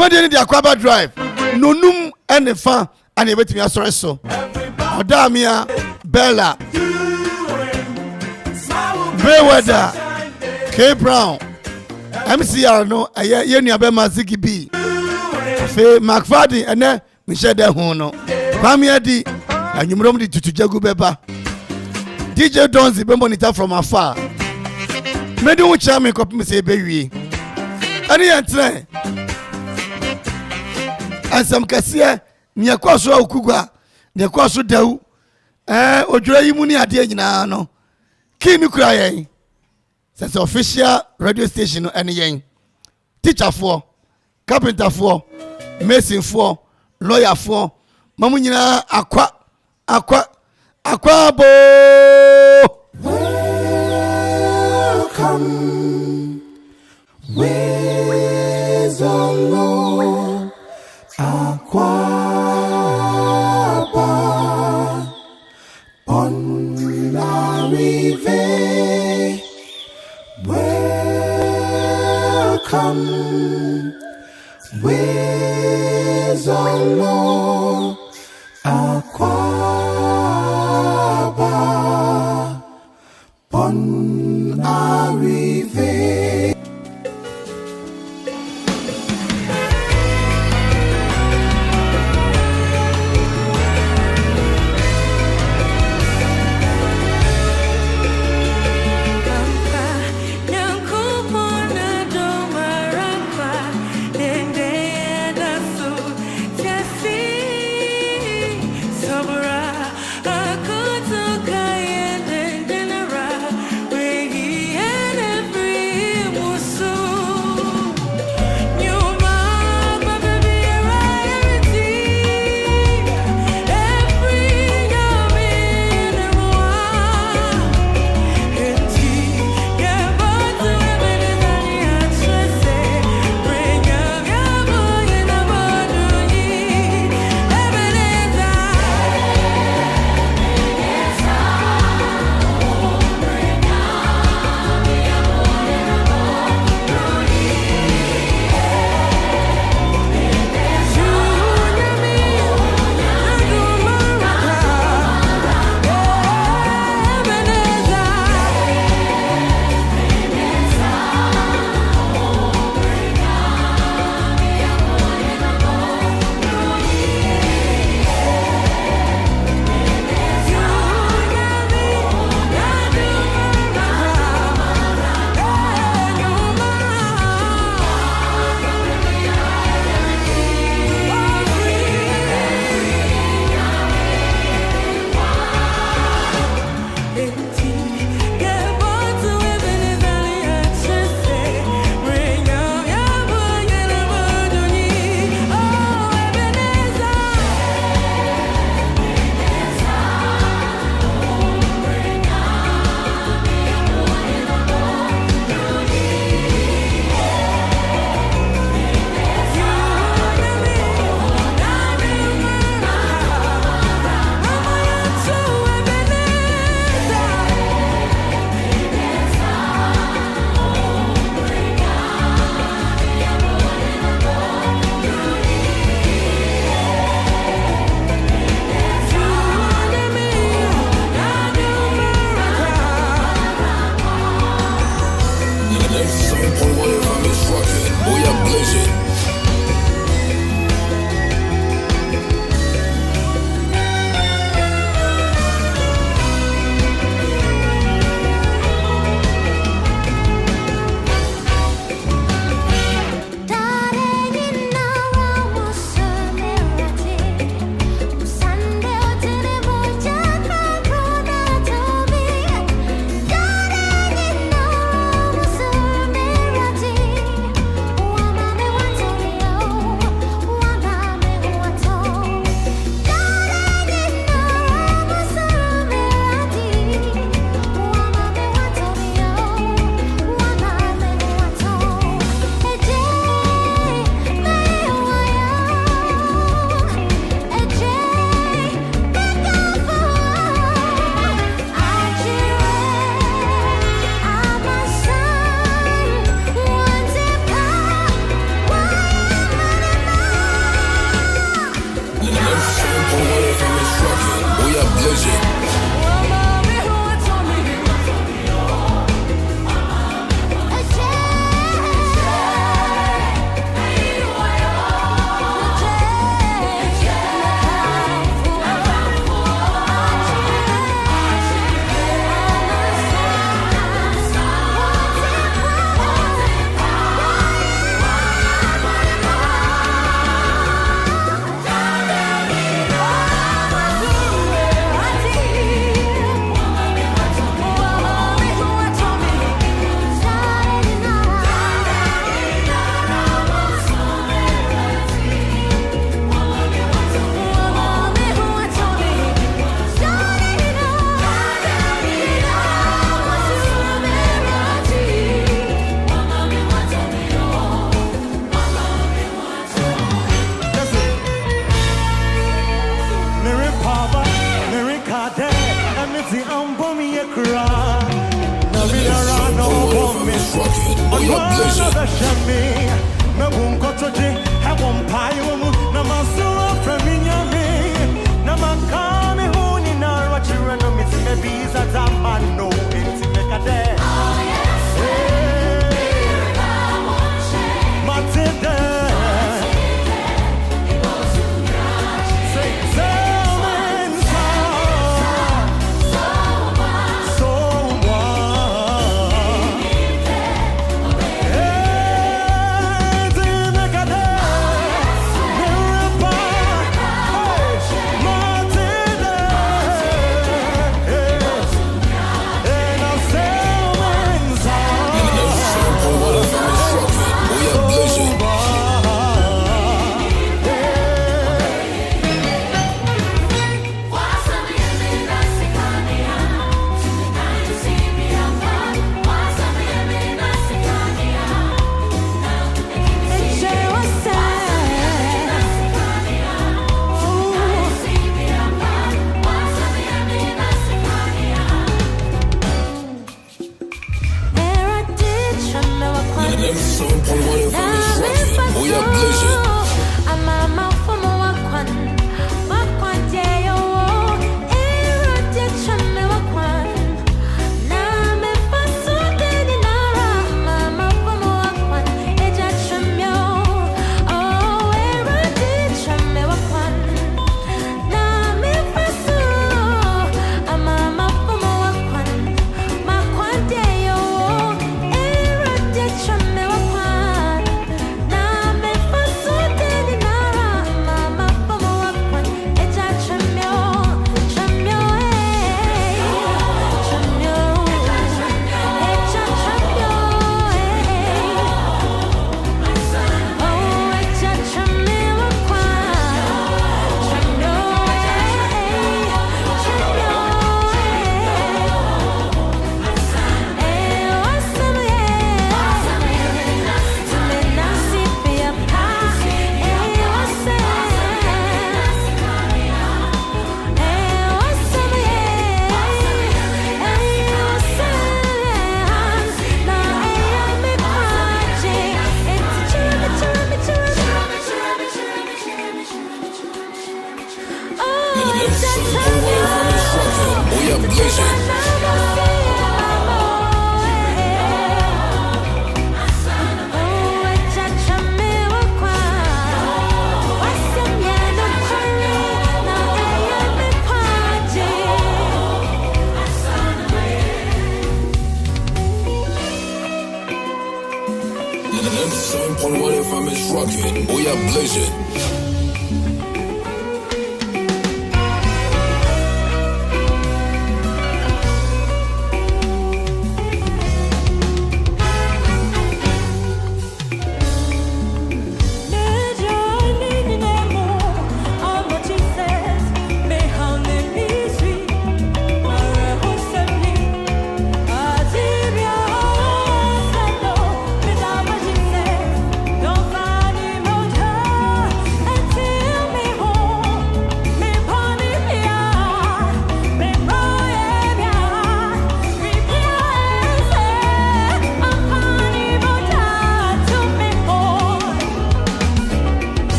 Dwumhene de Akwaaba drive. No num ene fa ane betimi asore so. Odamia Bella Beweda K Brown MCR no ye nuabe Maziki B fe McFadden ene Michelle de ho no Kwame di anyumrom di tutujagu beba DJ Donzi be monitor from afar medi wo cha me kopim se bewie ani yantre ansam kase nya kwaso okugwa nya kwaso dawu odwura yi mu ni ade nyina no kini kura yen says official radio station no ene yen teacher for carpenter for mason for lawyer for mamu nyina Akwaabo. Welcome with the Lord Akwaaba on la rive. Welcome with the Lord Akwaaba on la rive.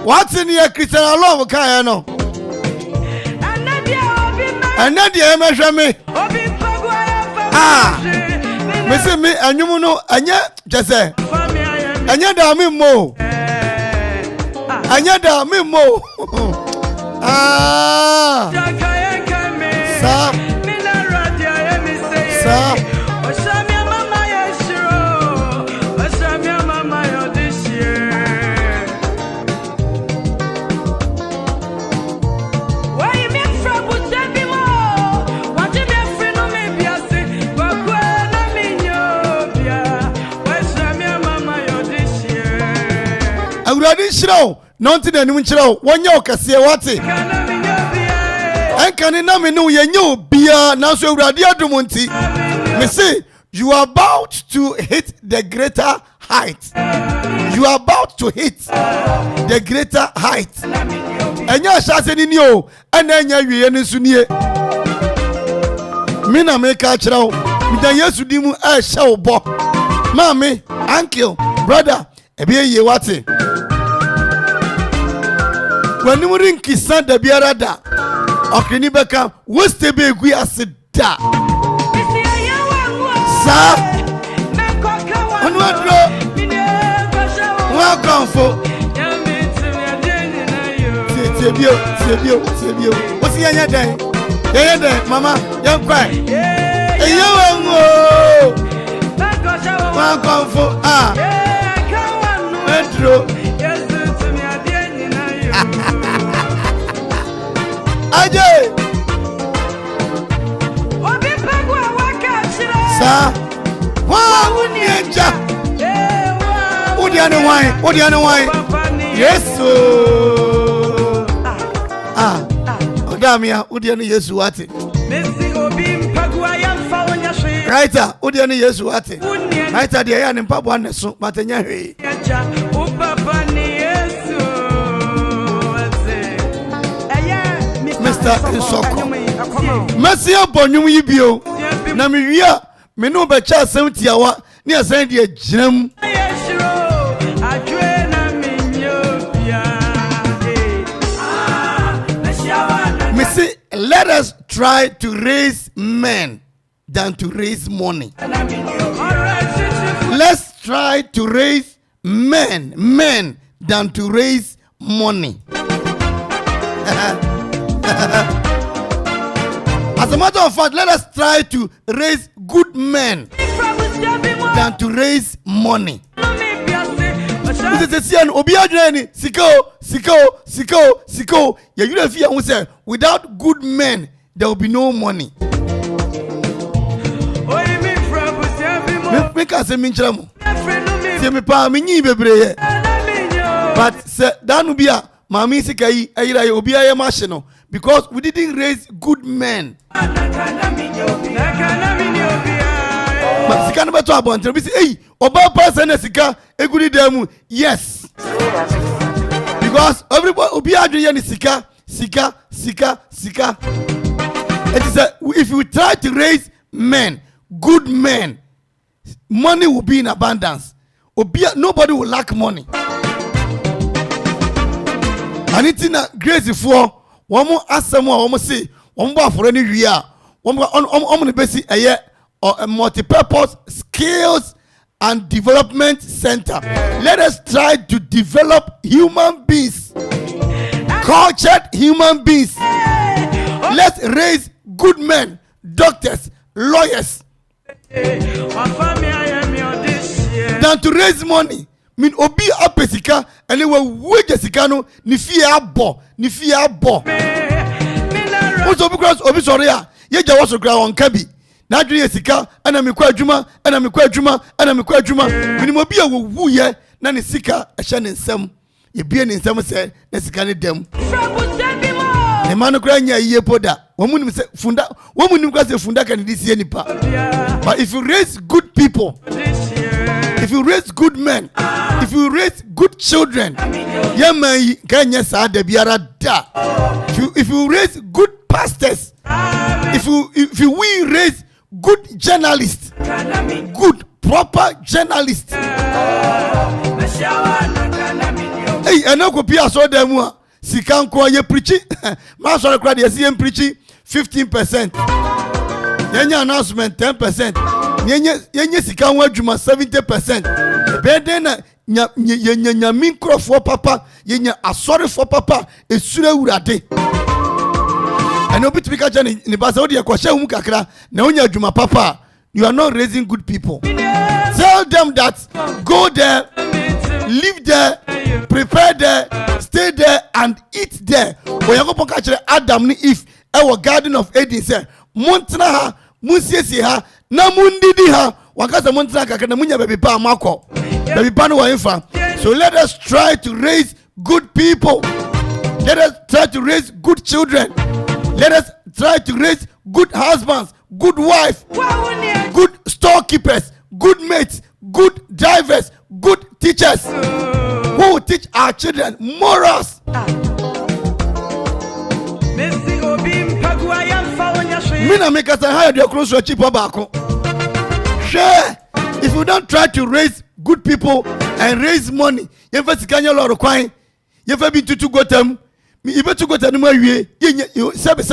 What's in your Christian alone? Kayano. And not the Emma. Ah, Missing me, and you know, and yet, just say, Anyada me mo. Anyada me mo. Ah. Sa. Sa. Awurade nhyira nonti na nim nhyira wonye okase wate enkane na me no yenye obia na so Awurade adom nti me say you are about to hit the greater height. You are about to hit the greater height. Enya hyase ni o ana enya wiye ne so nie me na me ka kire wo me dan Yesu di mu a hye wo bo mama uncle brother ebi ye wate wani mu rinki san da biara da okini beka wo stebe egu aseda sa onu adro wa Akropong sebio wasi yanya dan mama yan kwai eyo wango wa Akropong Pedro Aje Sa wa unieja Odiane wine Yesu Odamia Odiane Yesu wate Raita Odiane Yesu wate Raita dia ya ni mpabu anesu matenya hwe Mr. Isoko Mesi abonwum yibio na miwia me no be cha asem awa ni asan de aginam Mesi let us try to raise men than to raise money. Let's try to raise men than to raise money. As a matter of fact, let us try to raise good men than to raise money. Without good men, there will be no money. But that will be a Mami Sikai Aira Obia Machino because we didn't raise good men. Sika no beto abontre bi say hey oba person na sika egudi demu yes because everybody obi adwe ni sika it is if you try to raise men, good men, money will be in abundance. Nobody will lack money. And it's in a grace for one more asem one more say one more for any year one more basic a multi-purpose skills and development center. Let us try to develop human beings, cultured human beings. Let's raise good men, doctors, lawyers, than to raise money. Mean obi apesika and we wage sika no ni fie abo so because obi sorry a ye ja wo so gra won ka bi na adwene sika ana me kwa adwuma minimo obi a wo ye na ne sika ehye ne nsam ye bie ne nsam se na sika ne dem ne manu kra nya yiye poda wo munim se funda wo munim kwa se funda kan di sie nipa. But if you raise good people, if you raise good men, if you raise good children, if you raise good pastors, if you raise good journalists, good proper journalists, hey, I know Kopia saw them. Sikanko ye preaching, Master crowd ye see him preaching 15%. Yenya announcement 10%. Yenye sikanwa juma 70%. Bedena nya minkrofo papa yenya asori for papa esure urade and obi to be catch ni basa odi ekoshe hum kakra na onya adwuma papa. You are not raising good people. Tell them that go there, live there, prepare there, stay there, and eat there. When you go catch Adam ni if our Garden of Eden say, Montana ha, Musiesi ha, na mundidi ha, wakasa Montana kakana munya baby pa mako, baby pa no infa. So let us try to raise good people. Let us try to raise good children. Let us try to raise good husbands, good wife, good storekeepers, good mates, good drivers, good teachers who will teach our children morals. Mina make us hire the cross to cheap bako. Share. If you don't try to raise good people and raise money, you first can your lot coin. You ever been to go them? You better go to the way you service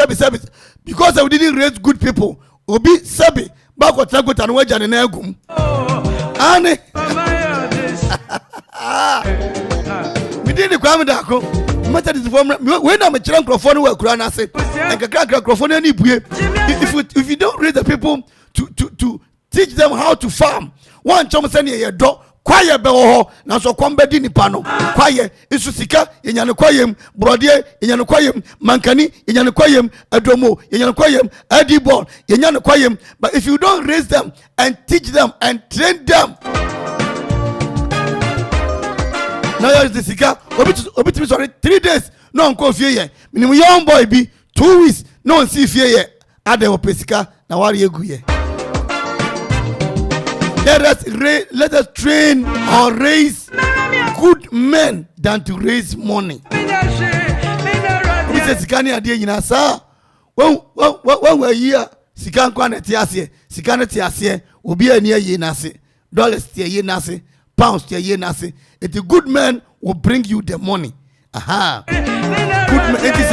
because I didn't raise good people. Obi sabi bako tago tanweja ne negum. Ane. We did the Okoman Darko. Matter this form. When I'm a children microphone we kura na say. Microphone any buye. If you don't raise the people to teach them how to farm. One chom send ye do kwaye be ho na so kwambedi nipa no kwaye isu sika yenyane kwayem brodie yenyane kwayem mankani yenyane kwayem adomo yenyane kwayem adibon yenyane kwayem. But if you don't raise them and teach them and train them, now is the sika obi sorry 3 days no nko fie ye minimum young boy be 2 weeks no see fie ye ade opesika na wari egu ye. Let us train or raise good men than to raise money. We say sikani adie nyina sa. When we here sikan kwa na tiase, sikane tiase, obi ani aye nase, dollars tie ye nase, pounds tie ye nase. A good man will bring you the money. Aha. Good man. It is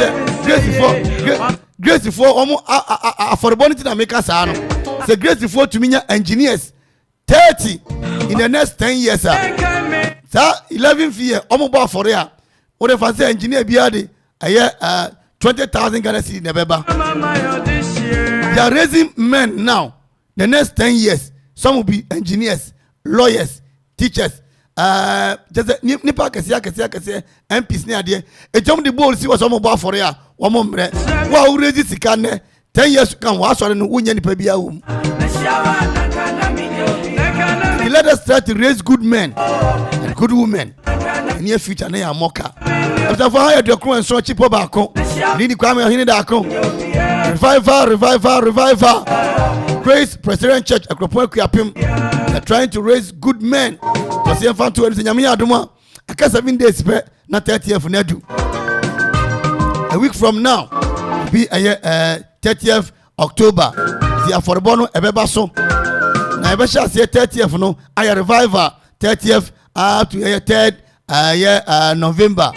grace before almost affordability na make us ano. Say grace before to me engineers 30 in the next 10 years. Sir, 11th year, omoba for ya. What if I say engineer biade a year 20,000 Ghana cedis in November. They are raising men now. The next 10 years, some will be engineers, lawyers, teachers. Just nipa kesiya MPs ne ade. E jom the ball see what omoba for ya. Omo mre. Wa u raise sika ne 10 years kan wa sore no unya nipa bia wo. Let us try to raise good men and good women in near future. Na moka. After for hire the crew and so cheap bako. Nini Kwame Ohene Darko. Revival. Praise Presbyterian Church Akropong-Akuapem. They're trying to raise good men. Because you found to anything yami aduma. Aka 7 days pe na 30th nedu. A week from now will be 30th October. The affordable ebeba so. Na ebe sha say 30th no aya revival 30th to 3rd November.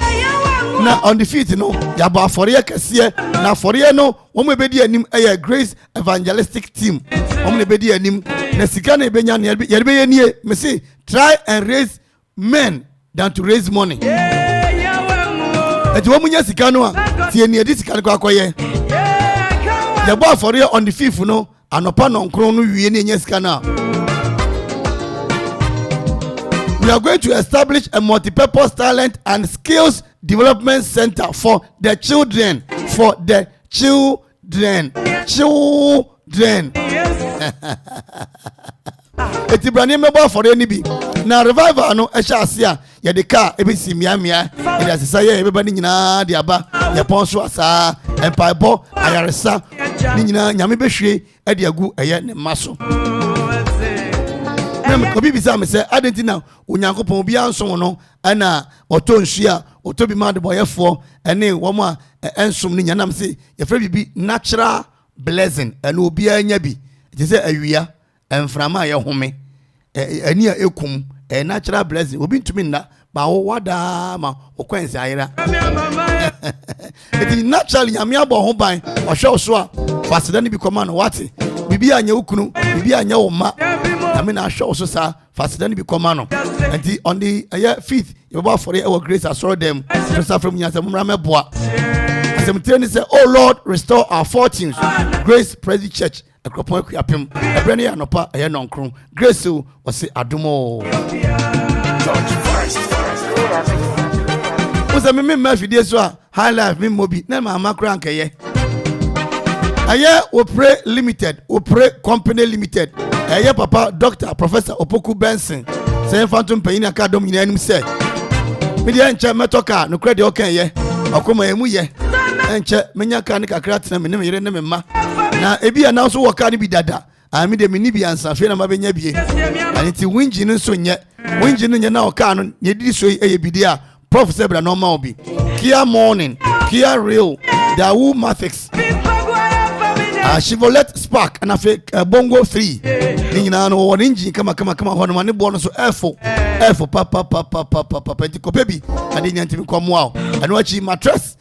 Na on the 5th no ya ba for ye kese na for ye no wo me bedi anim Grace Evangelistic Team wo me bedi anim na sika na ebenya na ye be ye nie me say try and raise men than to raise money. Eti wo munya sika no a tie ne edi sika kwa akoye ya ba for ye on the 5th no anopa no nkron no wie ne nya sika na. We are going to establish a multi-purpose talent and skills development center for the children. For the children. Eti brani mebo for any be. Na revival no esha asia ye de car ebe si mia e da sesa ye ebe ba ni nyina de aba ye pon so asa empire bo ayaresa ni nyina nyame behwe e de agu eye ne maso. Obi bisa me say adentina onyankopon obi anso no ana otonhua otobi mad boyefo ene wo ma ensom ni nyanam say ye fra bibi natural blessing ene obi anya bi je say awia enframa ye home ani a ekum natural blessing obi ntumi na ba wo wada ma okwense ayira eti natural nyame abo ho ban ohwe so a faseda ni bi koma no wate bibi anya ukunu bibi anya wo ma I mean I show so sir fast then be command and on the 5th you about for our grace I saw them so from Yasamura Meboa. As I'm telling you say, oh Lord, restore our fortunes. Grace Praise Church Akropong-Akuapem Ebrani anopa eye nonkron Grace was say adumo. Was a me video so high life me mobi na ma makra nkeye. Aye we pray limited, we pray company limited. Aye papa Dr. Professor Opoku Benson say phantom pain academy ni anim say. Me dey enche metoka no credit okay ye. Okoma emu ye. Enche menya ka ne kakra tena me ne me yere ne me ma. Na ebi na so woka ne bi dada. Ami de me ni bi ansa fe na ma benya bie. Ani ti winji no so nye. Winji no nye na oka no nye didi so eye bidia. Prof Zebra normal be. Kia Morning, Kia Real, Dawu Mathix, Chevrolet Spark, and a fake Bongo 3. Nina no one engine, come on, money bonus, F4, papa, Pentico baby, I didn't come wow. And watch mattress,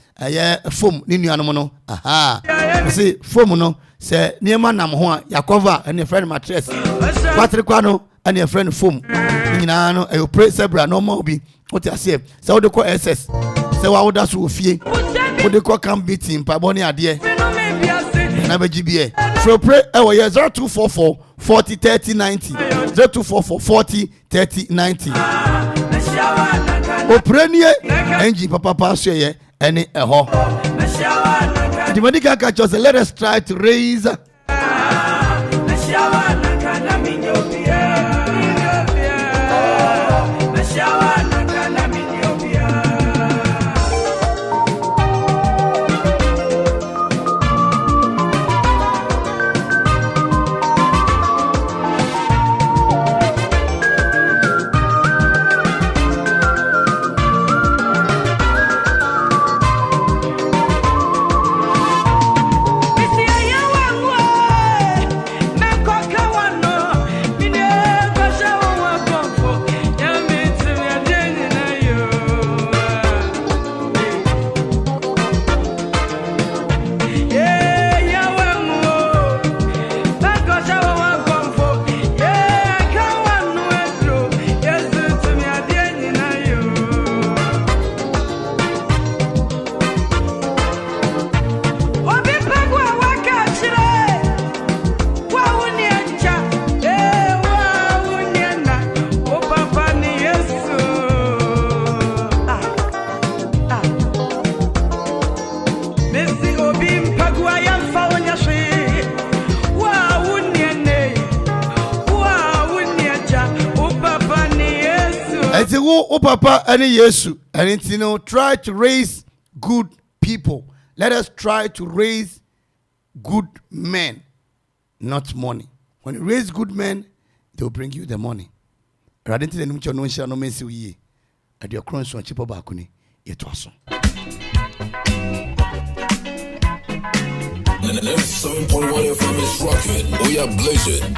foam, Nina Mono, aha. See, foam no, say, near Manam, Yakova, and your friend mattress, Patrick Quano, and your friend foam. Nina no, I pray Zebra normal be. What I say? So they call SS. So I would ask you fear. What they call can beat him. Paboni adie. Never GBA. So pray. Oh yeah. 0244 40 30 90. 0244 40 30 90. O pray niye. Engine papa pass ye. Any ho. The medical catch us. Let us try to raise. Oh papa any yesu and you know try to raise good people. Let us try to raise good men, not money. When you raise good men, they will bring you the money. Rather than the no shall no mess with ye at your cross on cheaper balcony. It was so. 7.1 FM is rocking. We are blazing.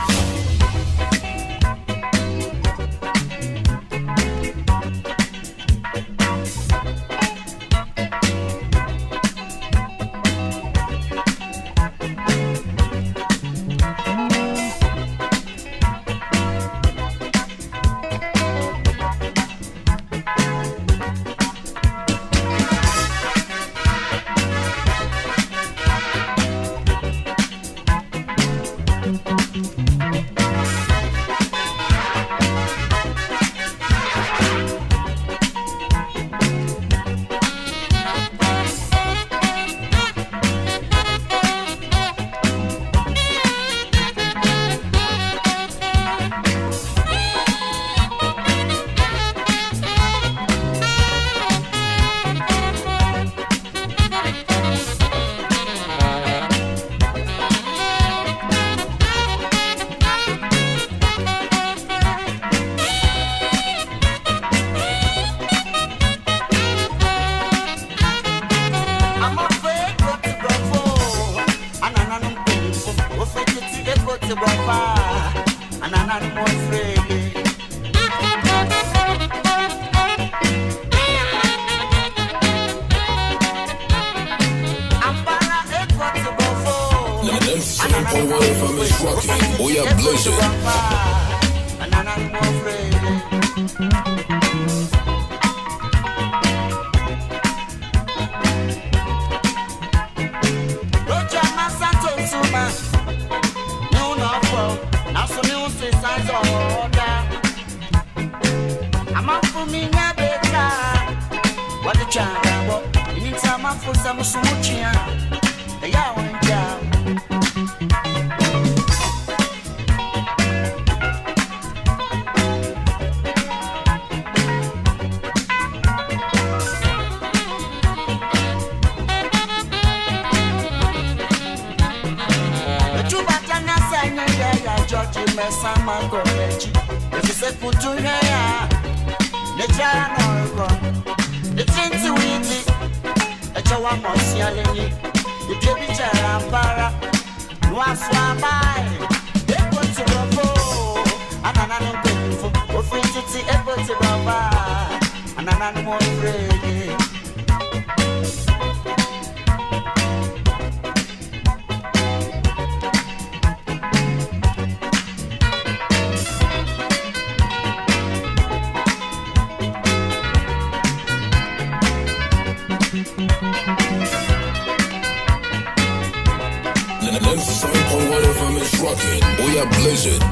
We are blazing. Amanfo mi nya beka. What the changa bo. You need some Amanfo some sumuchia. Ya wanja. Sama komechi efise kutunya ya necha no ko etinti witi echawa mosialeni ebi chara para no aswa bai eko ti robo anana no kwefo ofititi eko ti baba anana no mo frege. We are blazing.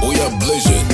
We are blazing.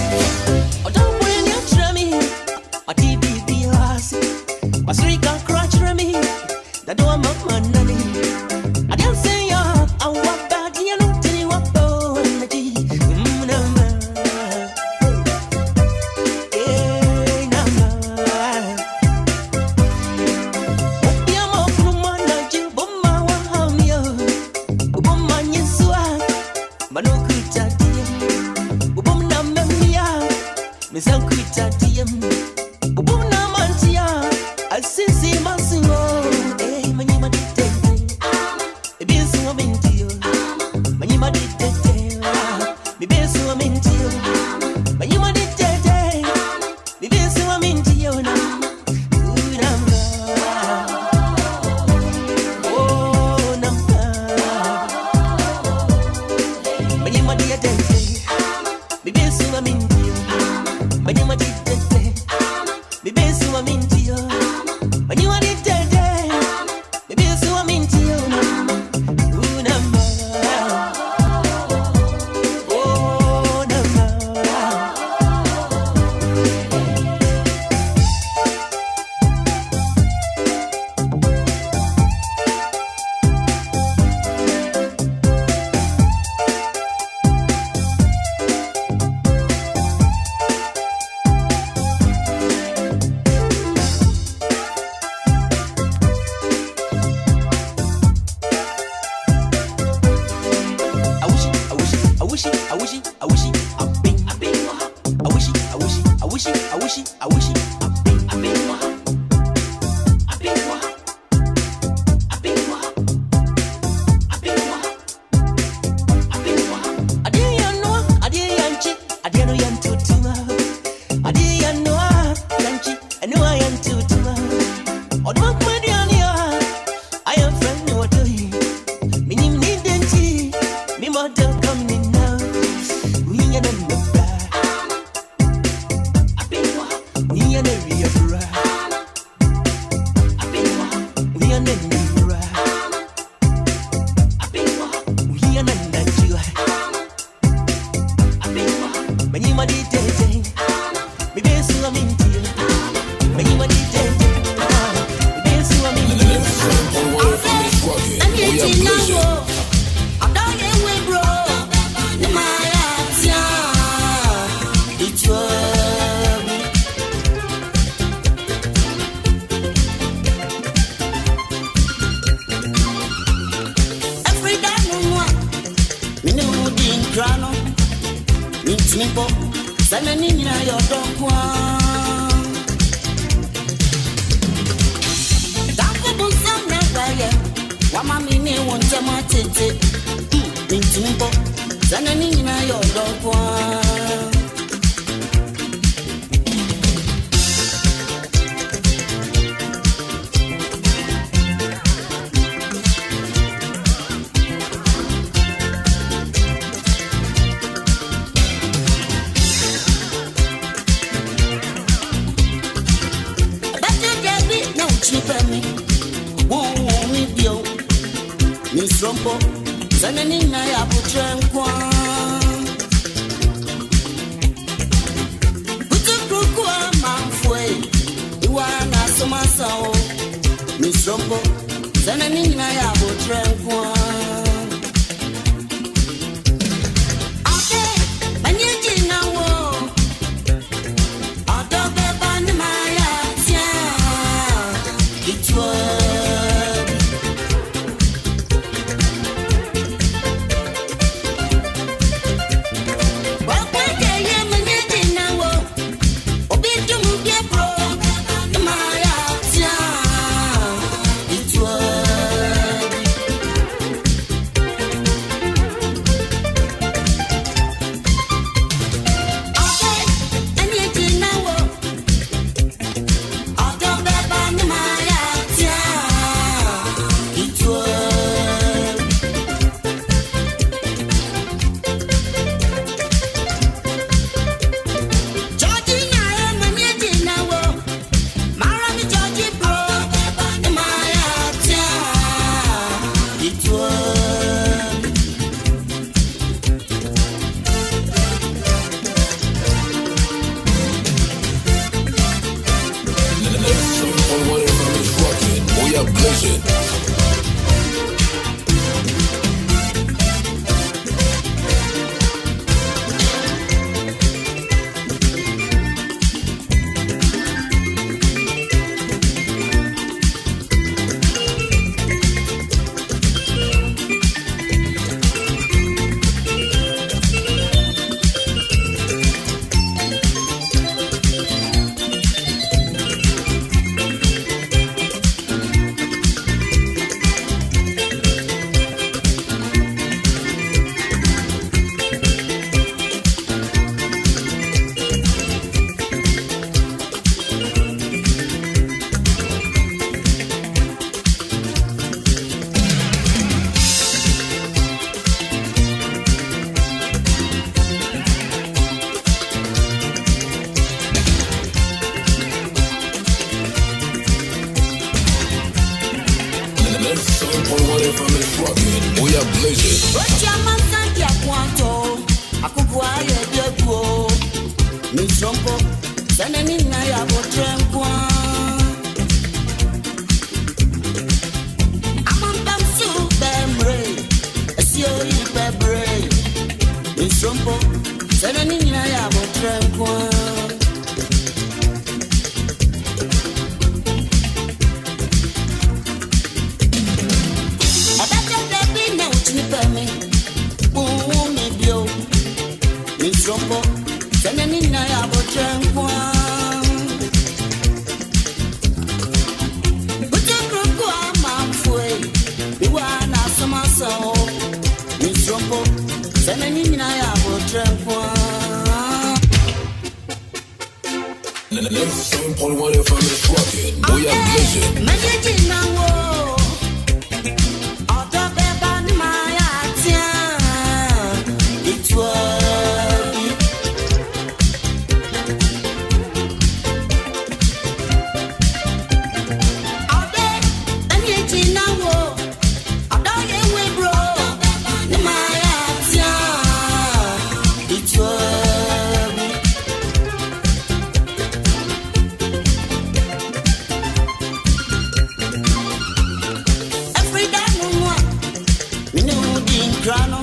grano.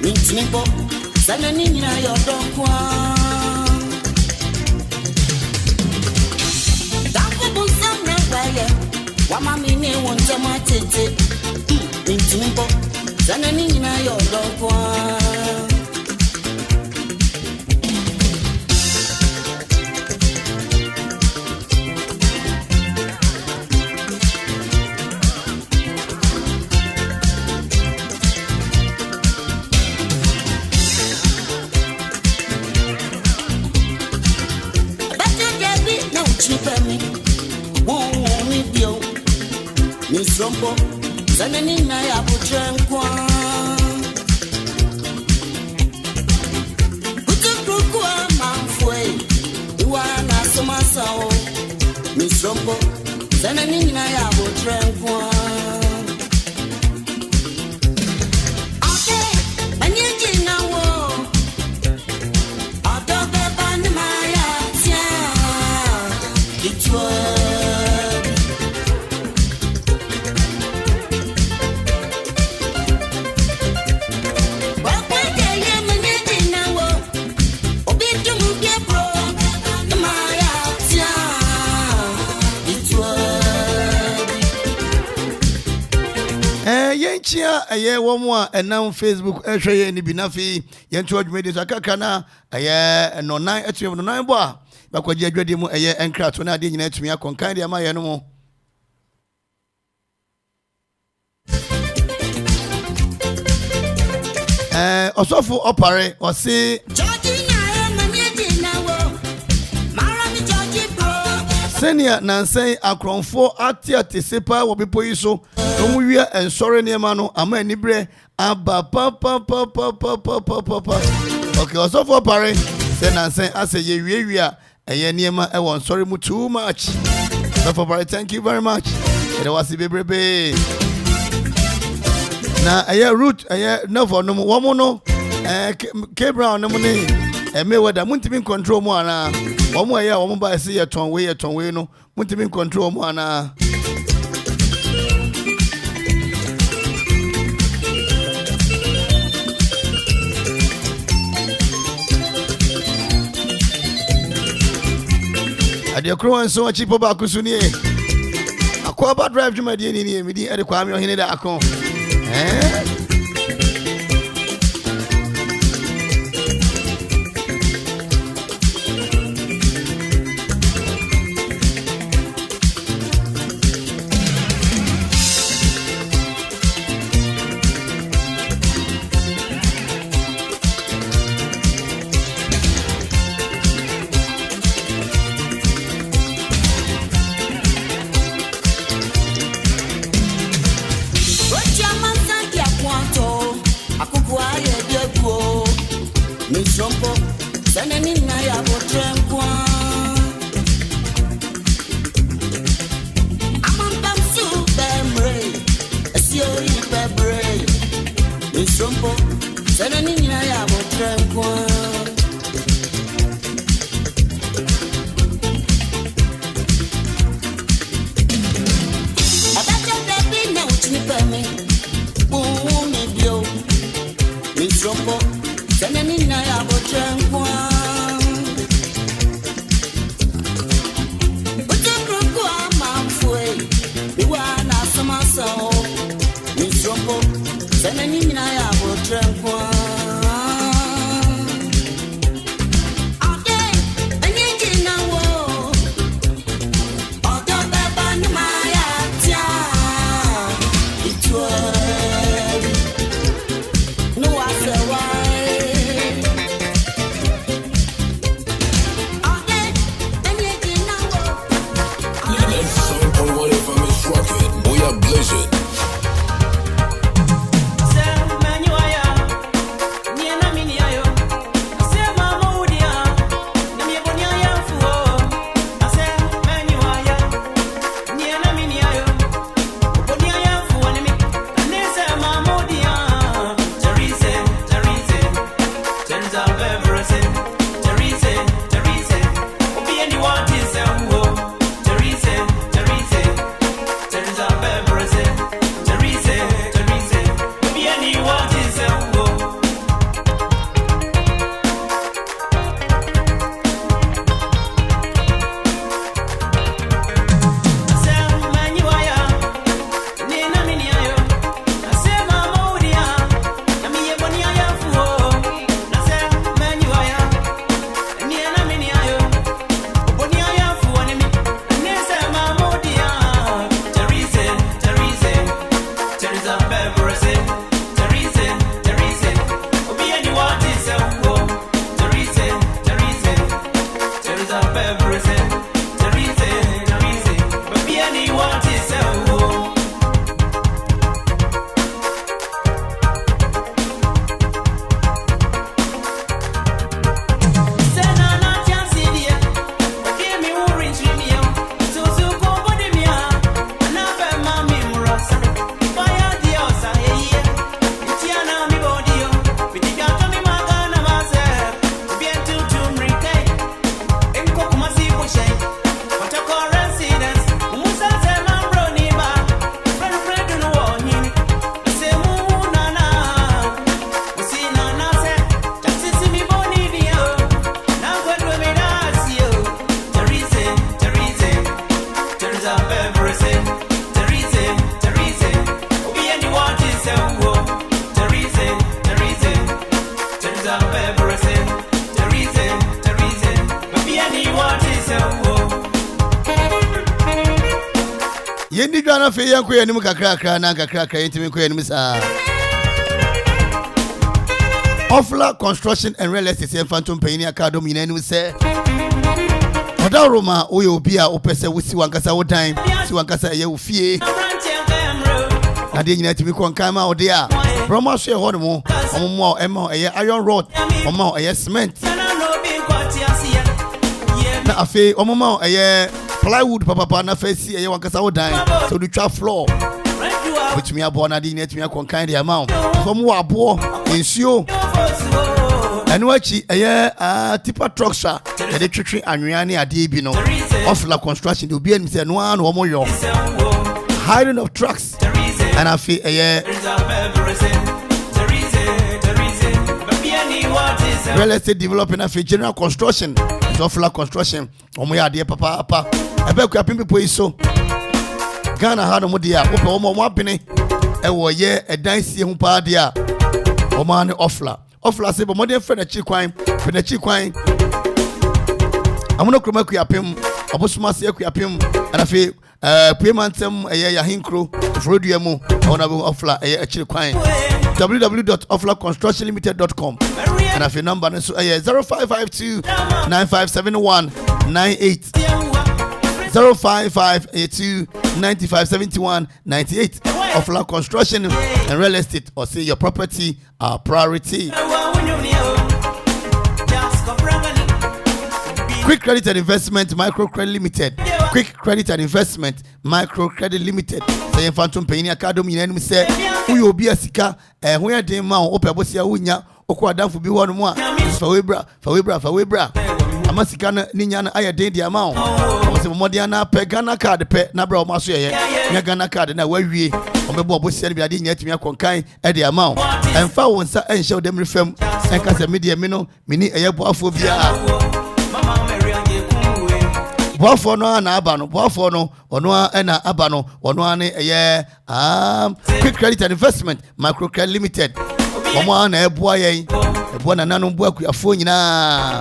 Mintimpo, Sananina, your dog. Darko Busam, Wama Mini won't tell my tete. Mintimpo, Sananina, your dog. Misrompo, Sananina ya butrenkwa. Kutukukua Amanfo, Iwana somasao. Misrompo, Sananina ya butrenkwa. Okay, banyeji na wo. Adobe banmaya tia. Itwa. Yenchia aye womwa enam Facebook ehwe ni binafi yentu adwumede akaka na aye no 9 atwe no 9 bo a bakwaji adwade mu aye enkrato na ade nyina atumi akonkan de amaye no mo osofo opare osi Senior Nansen Akropong ati sepa wo bepo yi so omu wi ensore ne ma no ama anibre aba pa okay osofo pare se Nansen ase ye wi eye ne ma e won sorry mu too much osofo pare thank you very much ere wasi bebrebe na eye root eye no for no wo mo no K Brown no mo ne me weda muntimi control mu ana omo eye omo ba se ye ton we no muntimi control mu ana ade kro nso achi po ba kusu ni Akwaaba drive juma die ni e medi ade kwa me Ohene Darko Yendi Gana Fayan Kuyanimaka Krakra, Nanka Krakra, Intimate Ofla Construction and Real Estate Phantom Penny Academy, and we say, Odaroma, Oyobia, Opesa, we see one Casa time, see one Casa, you fear. I didn't let me come out there. Roma share one more, Emma, a iron rod, or a cement. Na afe omoma eye plywood papa na face eye wankasa wodan so the trap floor which me abo na di net me kon kind the amount from wo abo ensuo enu achi eye tipa truck sha de twetwe anwea ne ade bi no Ofla Construction do bi an say no an wo yo hiring of trucks and afe eye real estate developing afe general construction Ofla Construction, Omoya dear papa, I bet you people is so. Ghana had a modia, Omo Wapine, a war ye, a dicey humpadia, Oman Ofla. Ofla say, but modern friend a chiquine, I'm not Akropong-Akuapem, Abosmas Akuapem, and I feel Paymantem a year hinkro, Frodiamo, Honorable Ofla a chiquine. www.oflaconstructionlimited.com and if your number is 0552 9571 98 0552 9571 98 Ofla Construction and Real Estate, or say your property are priority. Quick Credit and Investment Micro Credit Limited. Quick Credit and Investment Micro Credit Limited. Say Phantom Penny Academy and say who you be a sika and where they mount Opabosia Unya Okwa Danfu be one more. For Webra. Amasikana Ninyana Aya Day the amount. I was a Modiana Pegana card pet Nabra Masia Yagana card and I were we on the Bobo said I didn't yet me a conkai at the amount and found and show them reform and cast a media mino mini a yabophobia. Boafo no na abano boafo no ono na abano ono ne Quick Credit and Investment Micro Credit Limited omo na eboa yen eboa na nanu bo Akuffo nyina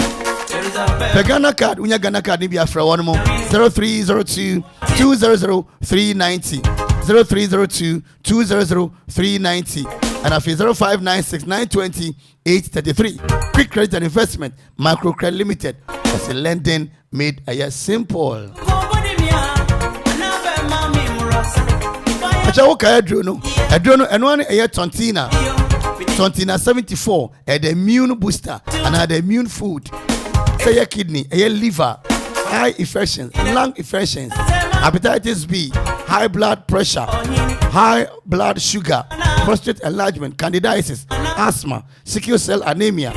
Pegana card unya Ghana card ni bi afra won mo 0302 200 390 0302 200 390 and afi 0596 920 833 Quick Credit and Investment Micro Credit Limited. It's a lending made a simple. Achawoka Adrono, and one a Tontina 74, the immune booster, and the immune food. Say a kidney, a liver, high infections, lung infections, hepatitis B, high blood pressure, high blood sugar, prostate enlargement, candidiasis, asthma, sickle cell anemia,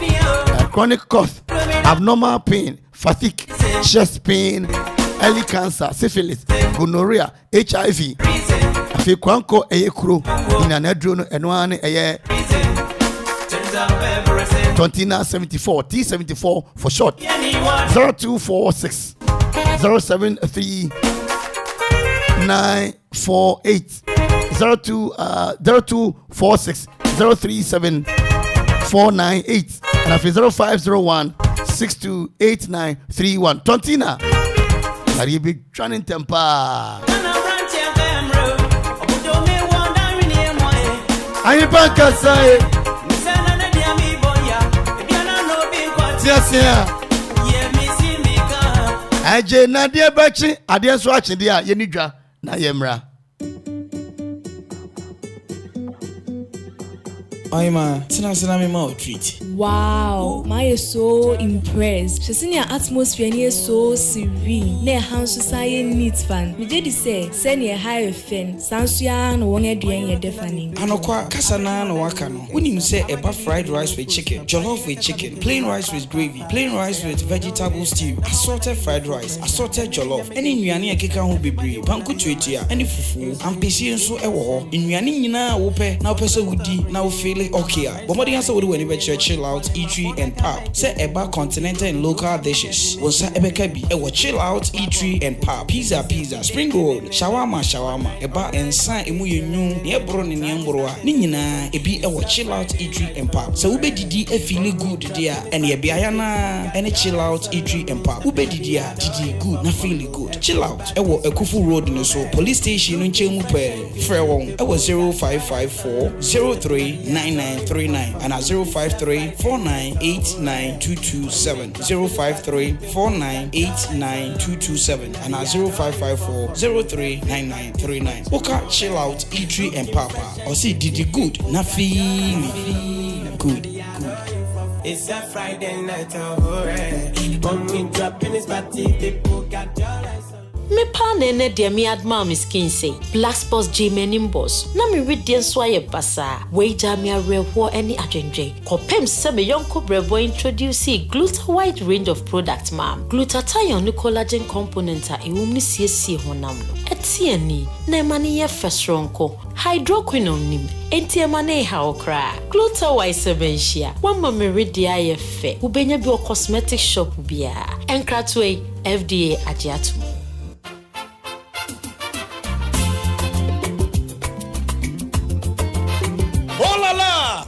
chronic cough, abnormal pain, fatigue, chest pain, early cancer, syphilis, gonorrhea, HIV. Afi kwanko eye kuro ina na adro eno ane eye 2974 T74 for short 0246 073 948 0246 037 498 and afi 0501 628931 Tontina Ari big training temper Ayi banka sai Tia Aje na de bachi ade so achi de a ye nidwa na ye mra Oima, tina me ma treat. Wow, my is so impressed. She senior atmosphere near so serene. Ne house society needs fan. Me did say, send ye high fen. Sansuya no one doing ye deafening. Anokwa kasana no wakano. When you say a fried rice with chicken, jollof with chicken, plain rice with gravy, plain rice with vegetable stew, assorted fried rice, assorted jollof. Any nyani akeka ho bebre, banku twetia, any fufu, ampesi nso ewo ho. Nyani nyina wo pe na wo pese wudi na wo feel Listowell A.K.A. Bomodi answer with when you chill out, eatery and pub. Say eba continental and local dishes. Wonsa ebeka bi ewo chill out, eatery and pub. Pizza, spring roll, shawarma, eba ensan emu yenyu, ne ebro ne nyambro a. Ni nyina ebi ewo chill out, eatery and pub. So ube didi e feel good dia, and ye biaya na ene chill out, eatery and pub. Ube didi a didi good na feel good. Chill out. Ewo Akuffo road no so police station no nchemu pe. Frɛ wɔn ewo 0554 039939 and 0534989227 0534989227 and 0554 039939. Oka chill out, eatery and papa. Or see didi good na feel good. It's a Friday night, when we drop in this party, people got your lights on. Me pa nene dia mi adma mi skin say black spots J menimbos na mi read den so aye basa we ja mi arewo any adwendwe kopem se me yonko brebo introduce Gluta wide range of products ma'am glutathione collagen component a ewum ni siesie honam no etiani na mani ye fesronko hydroquinone nim enti emane ha okra Gluta wide sebenhia wamma me read aye fe ubenya bi o cosmetic shop bia enkratwe FDA agiatum.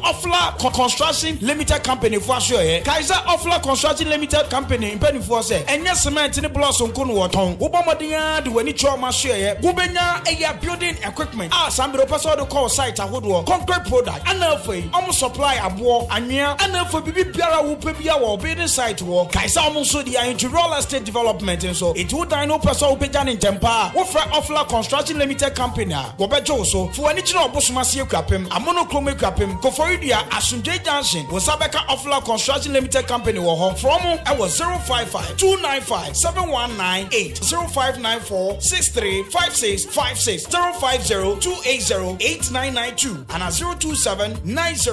Ofla Construction Limited Company for sure. Kaiser Ofla Construction Limited Company in Penny for say. And yes, cement in the blossom kun waton. Ubamodia do any trauma share. Gubenya a building equipment. Some person to call site a hoodwo. Concrete product. Amanfo almost supply a war and near Amanfo bibi biara upebia or building site war. Kaiser almost so they are into real estate development and so it would no person upejan in Tempa. Ofla Construction Limited Company. Wobejo so for any job Busumasi Akuapem, a monochrome Akuapem. Koforidua Asunje Junction was Sabeka Ofla Construction Limited Company wo from I was 055 295 7198 0594 635656 050 280 8992 and 027 90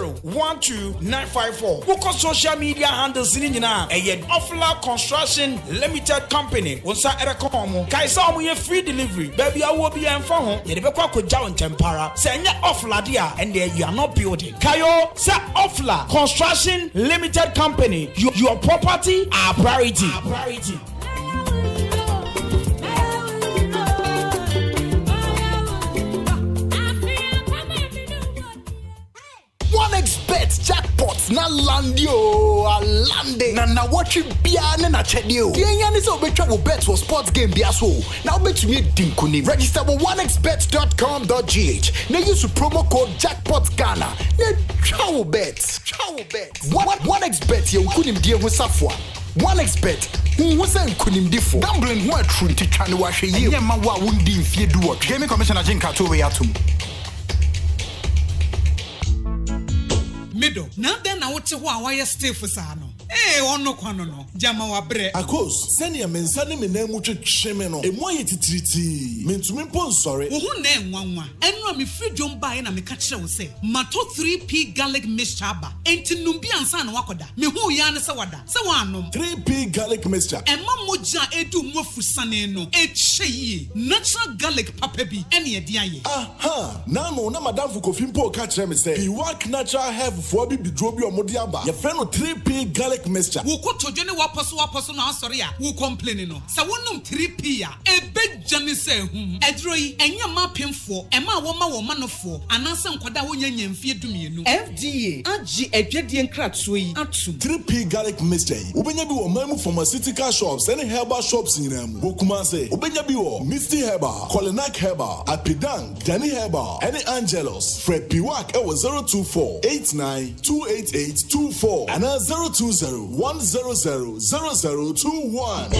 954. Who social media handles in a Ofla Construction Limited Company was Erekomo Kaisa we free delivery baby I will be in phone Yebekwa ko jaw Tempara say Ofla dia and there you are not building Kayo sa Ofla Construction Limited Company. Your property are priority. OneXBet jackpots na landio alande na watch bia na chedio. Yenya ni so betwa wo bet for sports game bia so. Now bet me dinkuni. Register with onexbet.com.gh. Na use promo code jackpotGhana. Na chawo bet. OneXBet ye nkunim die ho safwa. OneXBet who say nkunimdifo. Gambling ho atru ntitwa ne wahwe ye. Enye ma wa wundi mfie duo. Gaming Commissioner Jinka to we atum. Middle. Now then I would say why you stay for Sano. Eh, ono kwano no. Jama wa bre. Akos, send your men send me name much shemeno. E mo yeti triti. Men to me pon sorry. Wo hu na nwanwa. Enu me free jom ba na me ka kire wo say. Mato 3P garlic mixture ba. Enti numbi ansa na wakoda. Me hu ya ne se wada. Se wanom. 3P garlic mixture. Emma moja edu mofu sane no. Echeyi. Natural garlic papa bi ene edi aye. Aha. Na no na madam fu kofimpo ka kire me say. He work natural have for bi bidrobi omodi aba. Ye friend no 3P garlic mixture. Wo ko tojo ne waposo na sorry a. Wo complain no. Sa wonum 3P a. Ebe jani se hu. Edro yi enya mapemfo. Ema wo ma no fo. Anansa nkwada wo nyanya mfie dumienu. FDA agi edwedie nkratso yi atum. 3P garlic mixture. Ubenya bi wo mamu pharmaceutical shops and herbal shops nyinam. Wo kuma say ubenya bi wo Misty Herbal, Colinac Herbal, Apidang, Danny Herbal, any Angelos. Fred Piwak e was 024 89 28824 and 020 100 0021.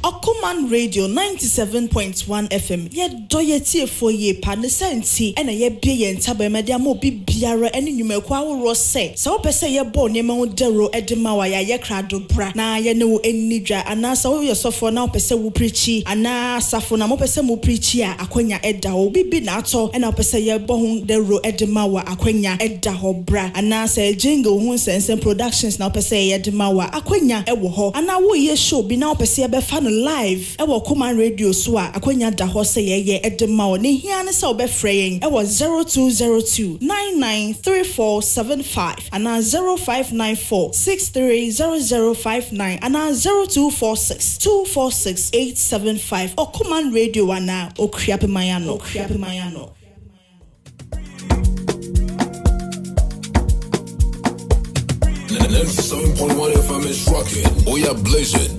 Okoman Radio 97.1 FM. Ye doyetie for ye panesenti ena ye bie ye ntaba media mo bi biara ene nwumekwa wo se. Sa wo pese ye bo ne ma dero edema wa ya ye krado bra na ye ne wo enidwa ana sa wo yosofo na wo pese wo preachi ana safo na mo pese mo preachi a akwanya eda wo bibi na ato ena wo pese ye bo hu dero edema wa akwanya eda ho bra ana sa jingle hu sense productions na wo pese say yedema akwenya ewo ho ana wo ye show bi na opese ye be fa no live ewo Okoman radio so a akwenya da ho say ye edema wo ne hia ne se obefre yen ewo 0202 993475 ana 0594 630059 ana 0246 246 875 Okoman radio ana Akuapem ayano 97.1 FM is rocking. Oh yeah, blazing.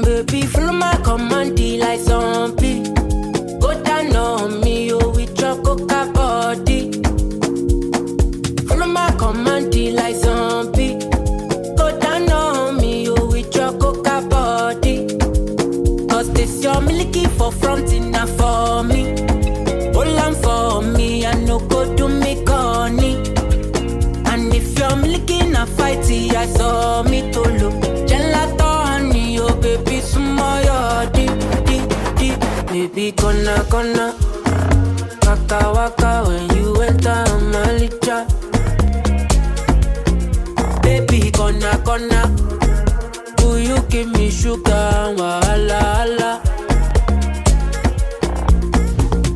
Baby, follow my command, like zombie. Go down on me, oh, with your coca body. Follow my command, like zombie. Go down on me, oh, with your coca body. Cause this your milky for front enough for me. Hold on for me, I no go to me corny. And if you're milky na fighty, I saw me to look. Gelato honey, oh baby, smile deep. Baby, gonna waka when you enter my licha. Baby, gonna will you give me sugar, wahala.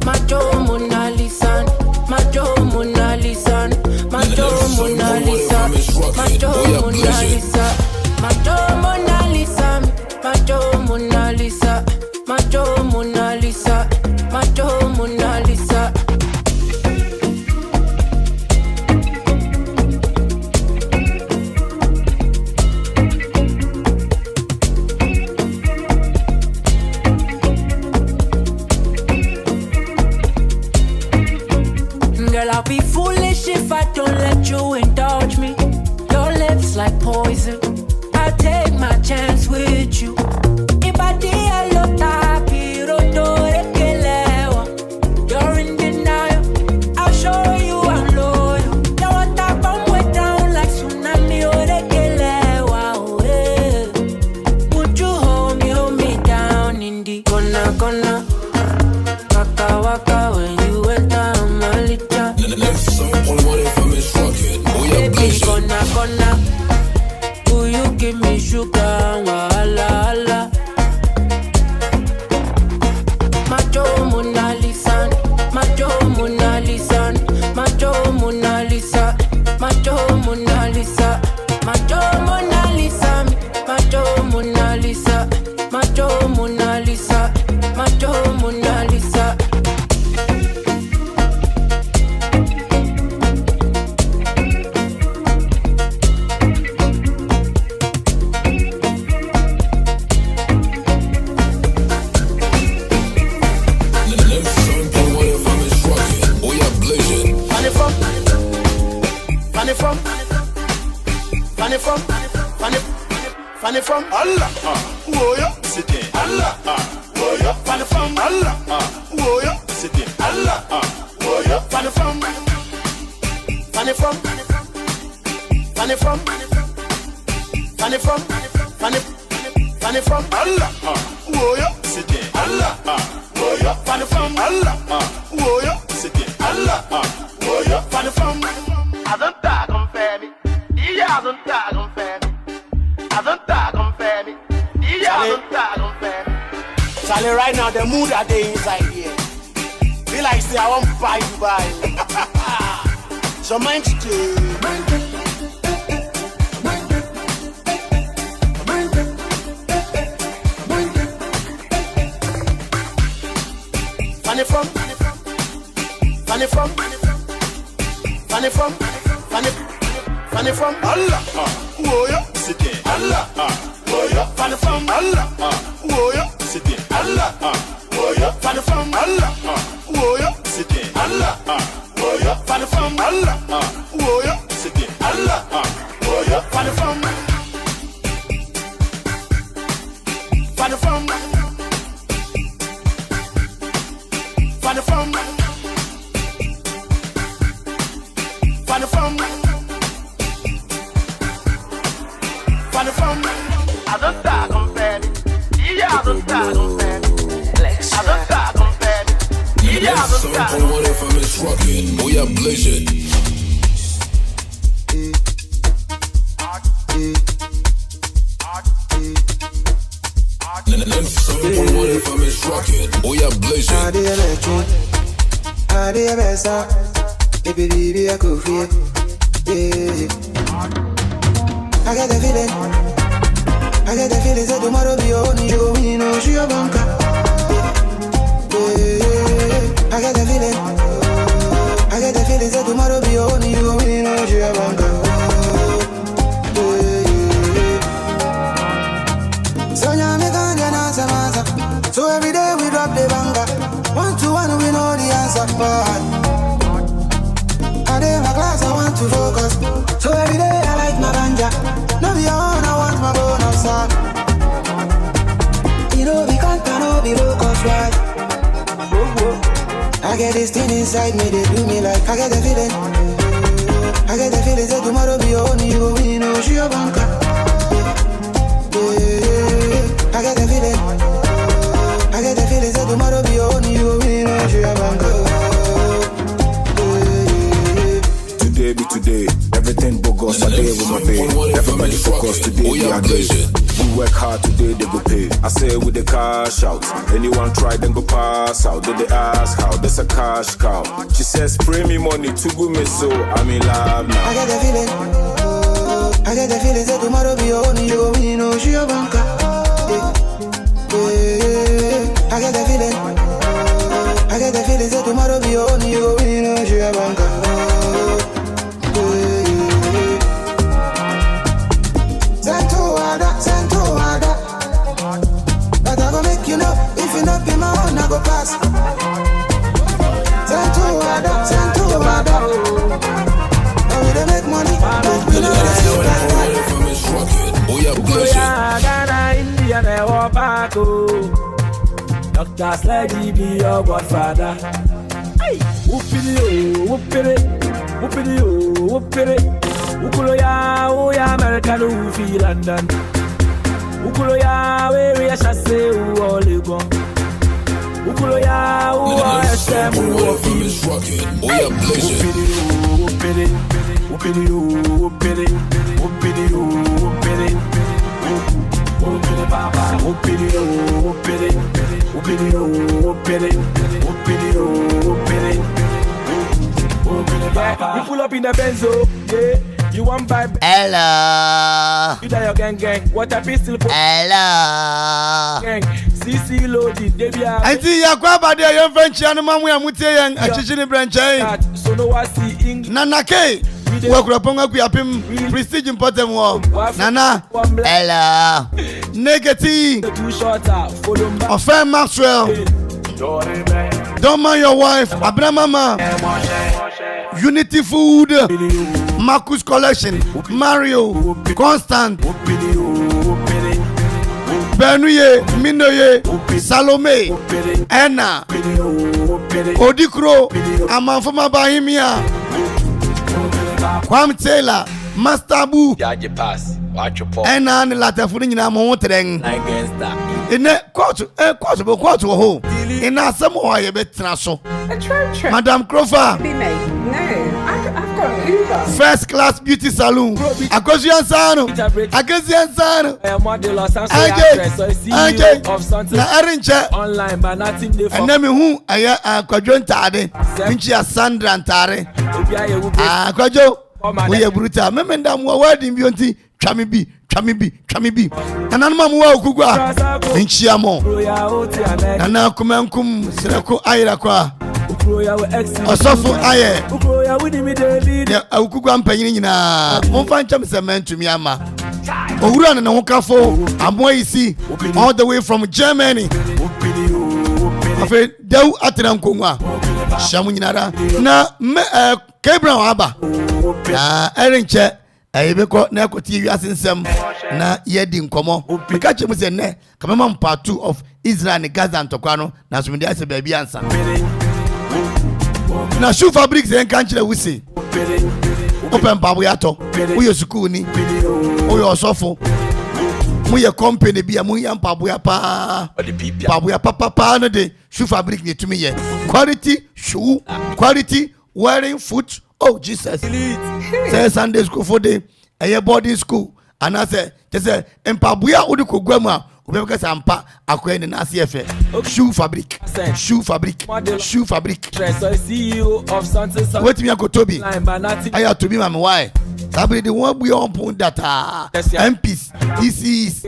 Macho Mona Lisa, Macho Mona Lisa, Macho Mona Lisa, Macho Mona Lisa, Macho Mona Lisa, Macho Mona Lisa, Macho Mona Lisa, Macho Mona Lisa. Girl, I'll be foolish if I don't let you indulge me. Your lips like poison. I'll take my chance with you. You're in denial. I'll show you I'm loyal. You want that bomb way down like tsunami or would you hold me down in the gonna waka when you enter my licha. 97.1 FM is rocking. Oh yeah, blazing. Gonna will you give me sugar, wahala. Macho Mona Lisa, Macho Mona Lisa, Macho Mona Lisa, Macho Mona Lisa, Macho Mona Lisa, Macho Mona Lisa, Macho Mona Lisa, Macho Mona Lisa. Funny from Allah, whoa ya, sit in Allah, whoa ya, funny from Allah, whoa ya, sit in Allah, whoa ya, funny from Allah, whoa ya, sit in Allah, whoa ya, funny from Allah, whoa ya, sit in Allah, whoa ya, funny from. I don't talk on family, yeah, I don't talk on family. I don't talk on family. Yeah, I don't talk on family. Charlie, right now the mood that they inside here. Be like say I won't buy you buy. So mind to Funny from Allah, whoa ya, sit in Allah, whoa ya, funny from Allah, whoa ya, sit in Allah, whoa ya, funny from Allah, whoa ya, sit in Allah, whoa ya, funny from Allah, whoa ya, sit in Allah, whoa ya, funny from I don't talk on family. Yeah, I don't talk on family. I don't talk on family. Yeah, I 97.1 FM is rocking. We are blazing. FM is rocking. We are blazing. I get the feeling. I get the feeling that tomorrow be only you. We know she a banker. I get the feeling. I get the feeling that tomorrow be only you. We know she a banker. So every day we drop the banger. 1 to 1 we know the answer. And in my class I want to focus. So every day I like my banja. No be on, I want my bonus. You know we can't be focused, right? I get this thing inside me, they do me like I get the feeling. I get the feeling that tomorrow be only you. We know she a banker. I get the feeling. I get the feeling that tomorrow be only you. We know she a banker. Today be today. Everything bogus a day with my pay. Everybody focus today we are blazing. We work hard today they go pay. I say with the cash out. Anyone try then go pass out. Did they ask how? There's a cash cow. She says spray me money to go me so I'm in love now. I get the feeling. I get the feeling that tomorrow be only you. We know she a banker. I get the feeling. I get the feeling that tomorrow be only you. We know she a banker. Send to Ada. But I go make you know. If you not be my own, I go pass. Send to Ada. Now we dey make money. We know that's you like We are blazing. Ghana, India, never back. Dr. Sledgy be your godfather. Hey, whoopity, whoopity, whoopity, whoopity. Ukuloya, oh ya American, who feel London. Ukuloya, we are chasse, who all go. Ukuloya, who are SM, who are feel. We are blazing. Whoopity, whoopity, whoopity, whoopity, whoopity, whoopity, papa, whoopity, whoopity, whoopity, whoopity, whoopity, whoopity, papa. You pull up in the Benzo, yeah. You want vibe? Hello. You die your gang. What a pistol. Hello. Gang. CC loaded. Debia. I see Akwaaba there. Your French animal we are muting. A chichini branch. So no was see English. Nana K. Akropong-Akuapem. Prestige important war. Nana. Hello. Negative. Too shorter. Follow back. Offend Maxwell. Don't mind your wife. Abra Mama. Unity Food. Marcus Collection. Mario. Constant. Benuye. Minoye. Salome. Anna. Odikro. Amanfo Barima. Kwam Taylor. Master Boo. Jaji pass. Watch your paw. Anna and Latafuni na montreng. Against that. In a quarter hole. In a Samoa, you better so. Madame Crawford. I've got Uber. First class beauty salon. Akosian Sano. Akosian Sano. Na Arinche. Online, but nothing different. And then who I Quadron Tade. Pinchia Sandra and Tare. Quadro. We are brutal. Memenda more wedding beauty. Chamibi. And I'm Kugwa. Inchiamo. And now Kumankum Sirako Ayrakwa. Osofo Aye. Ukugwa Mpanyina. Monfancham cement to Myanmar. Oran and Okafo. Amoisi. All the way from Germany. Afe Deu Atram Kungwa. Shamunara. Na Kebra Aba. Na Erinche. Ebeko na ekoti wiasensem na yedi nkomo meka chemu se ne kamema part 2 of Israel and Gaza ntokwa no na so mede ase baabi ansa na shoe fabrics en kanchire wusi open babu yato wo ye school ni wo ye osofo Muya company be a muya pabuya pa. Pabuya papa no de shoe fabric ni to me ye. Quality shoe, quality wearing foot. Oh Jesus. Say Sunday school for the a boarding school. And I say, just say, and pabuya uduko grandma. Ubeka sampa akwende na CFA. Shoe fabric. Shoe fabric. Shoe fabric. Wait me go Toby. I have to be my why. Sabri the one we on point data. MPs. This is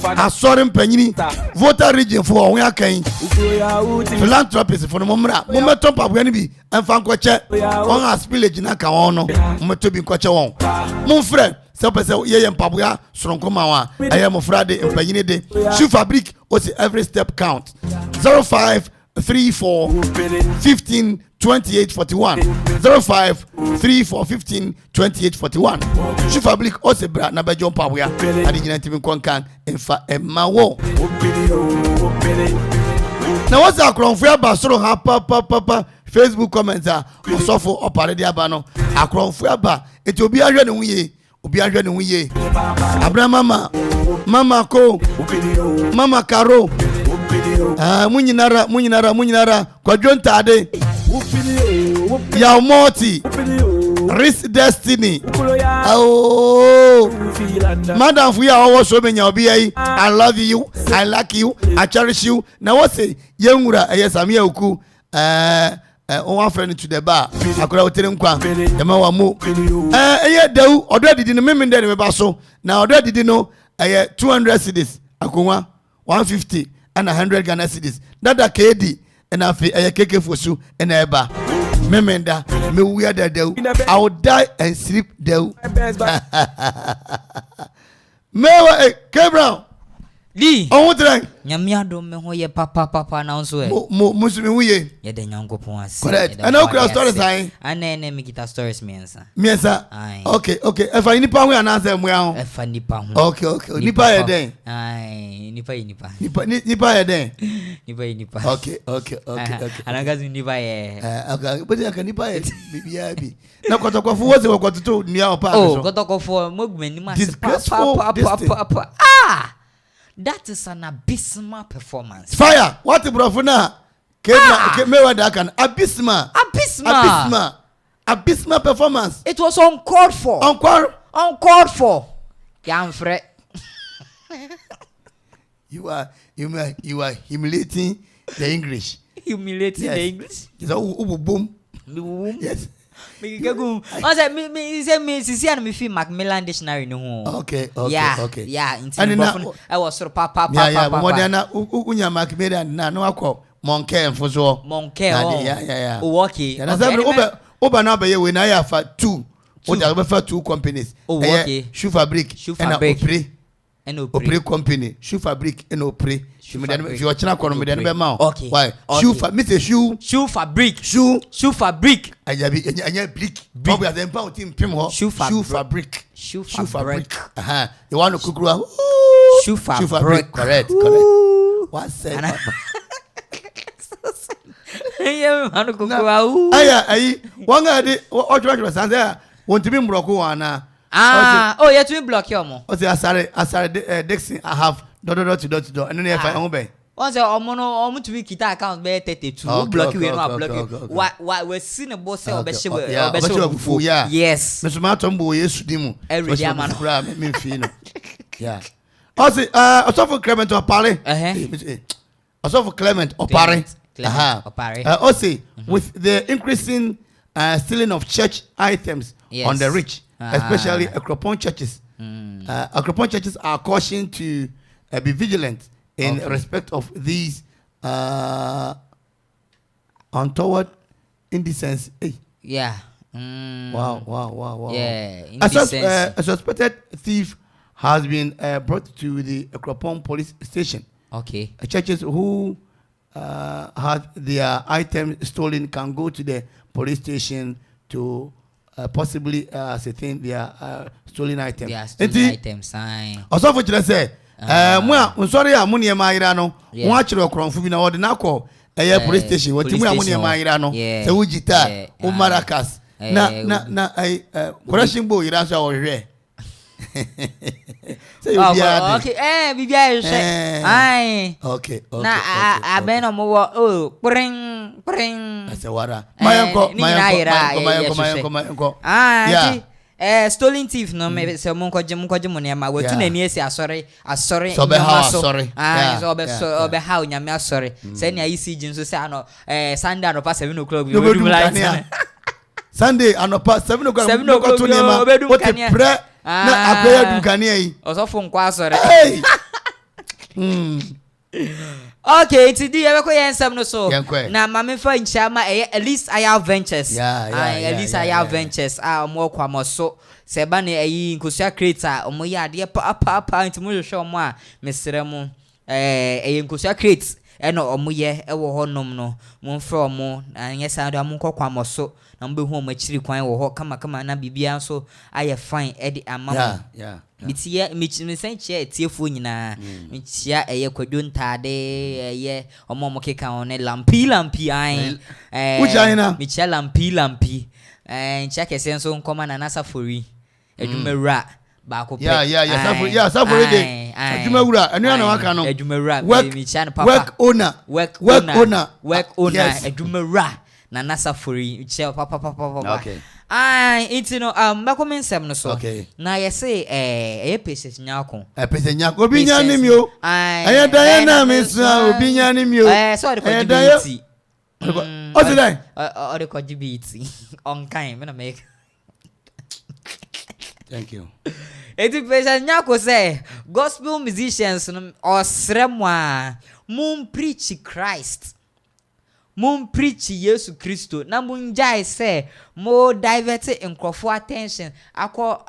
a sorry penny. Voter region for one kind. Philanthropist for the moment. Momentum pa we be and fan kwache. On a spillage na ka ono. Momentum be kwache won. Mon frère. So person ye mpabuya sronkoma wa ayemo Friday mpanyine de shoe fabric also every step count 0534 15 28 41 0534 15 28 41 shoe fabric also bra na bejo mpabuya adi nyina timi konkan emfa emawo na what's Akropong ba soro ha papa Facebook comments osofo opare dia ba no Akropong ba eti obi ahwe ne huye obi ahwe ne huye Abraham mama ko mama karo munyinara kwadwonta ade ya multi risk destiny oh madam fu ya owo so menya obi ai I love you I like you I cherish you na what say yenwura ayesame akuku one friend to the bar akora wotere nkwa ema wa mo eye dew odo didi no meme ndे ne ba so na odo didi no 200 cedis akonwa 150 and 100 Ghana cedis dada KD and afi eye keke fosu and eba meme nda me wia da dew I will die and sleep dew mewa K Brown Di on wotre nyamia do me ho ye papa na nso e musumi huye ye de nyankopon ase correct and okay stories sai ana me kita stories miensa okay efa nipa ho anansa mu ya ho efa nipa ho okay nipa ye den nipa ye den nipa okay anagazi nipa ye okay but ya nipa ye bibia bi na kotokofo wo se kototo nia opa so kotokofo mogumeni ma papa that is an abysmal performance. Fire! What the brofuna? Mewa da kan abysmal performance. It was uncalled for. Uncalled for. Canfre. You are humiliating the English. Humiliating the English. Boom. Yes. Me say me sisi and me feel Macmillan dictionary no ho. Okay. Yeah. I was sort of papa. Yeah. Modena unya Macmillan na no akọ Monke enfoso. Monke. Yeah. Okay. Na say oba na be we na ya fa two. O da be fa two companies. Okay. Shoe fabric and Opre company. Shoe fabric and Opre. If you are China me then be ma. Okay. Why? Shoe fabric. Anya brick. Bob ya dem pa team pim ho. Shoe fabric. You want to cook shoe fabric. Correct. What say? Yeah, man cook ayi wanga de o twa sanza won timi mbroko wana. You to block your mo. O say asare Dixon I have door and then I home be. Once omo to be kita account be 32 block you no block you. Why we see the boss say obeshe we yes. Me so ma tombo Yesu dimu. Every day man. Me fi no. Yeah. O say Osofo Clement Opare. Osofo Clement Opare. O say with the increasing stealing of church items on the rich, especially Akropong churches. Akropong churches are cautioned to be vigilant in respect of these untoward indecency. Yeah. Wow. Yeah. A suspected thief has been brought to the Akropong police station. Okay. Churches who had their items stolen can go to the police station to possibly ascertain their stolen items. Yeah, stolen items. Also, for you say, sorry, I'm money Mairano. Watch your Akropong bi na order na call police station. What you money Mairano? Say ujita, maracas. Na correction boy iraso or here. Say you be okay, bibia she. Ai. Okay. Na abeno mo pring. Ase wara. Mayanko. Stolen thief no me se mo nkwaje mo ne ma watu na ni esi asori so be how nyame asori se ne ayi sigi nso se ano Sunday no pass 7 o'clock we do light Sunday anopa 7 o'clock 7 o'clock to ne ma what pre na akoya du kania yi osofo nkwa asori okay, today I go yen no so. Na mama fa nchama at least I have ventures. At least I have ventures. Mo kwa mo so. Se ba ne ayi nkosia creator omo ya de pa ntimo hwe omo a mesere mo nkosia create eno omo ye ewo honom no mo mfra omo anya sa do mo kwa mo so na mbe hu omo chiri kwan wo ho kama na bibia so aye fine edi amamo. Mitia misenche etiefo nyina mitia eye kwadwo ntade eye omo keka on lampi ai mitia lampi ncha kese nso nkoma na nasa fori edumewura ba ko pe safori de edumewura enu na waka no edumewura mitia no papa work owner edumewura na nasa fori mitia papa okay. It's Makomensem no so. Na ye say pieces nyako. Pieces nyako obi nyanim yo. Aye Diana misa obi nyanim yo. Sorry for GBT. O se dai? O de ko GBT. On kind me na make. Thank you. Pieces nyako say gospel musicians or sremwa mun preach Christ. Mun preach Yesu Kristo na mun jai say mo divert nkrofo attention akọ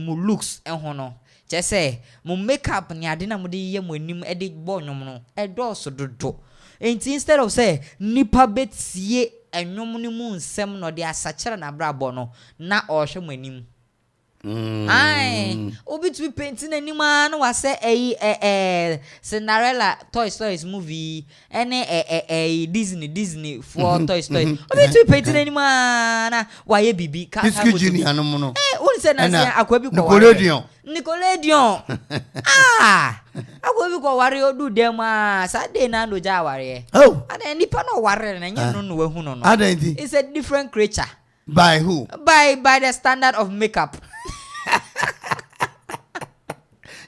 mu looks enhono che say mun makeup ni ade na mo de ye mo anim e de bo nwom no e do so dodo instead of say nipa betie enwom ni mu nsem no de asakere na brabo no na o hwe mo anim obi to be painting anima no was say Cinderella Toy Stories movie and Disney for Toy Story obi to be painting anima na why bibi ka Junior no mo no won say na Akwabi ko Nickelodeon Akwabi ko ware odu dem Saturday na no ja ware and nipa no ware na nya no wahu no it's a different creature by who by the standard of makeup.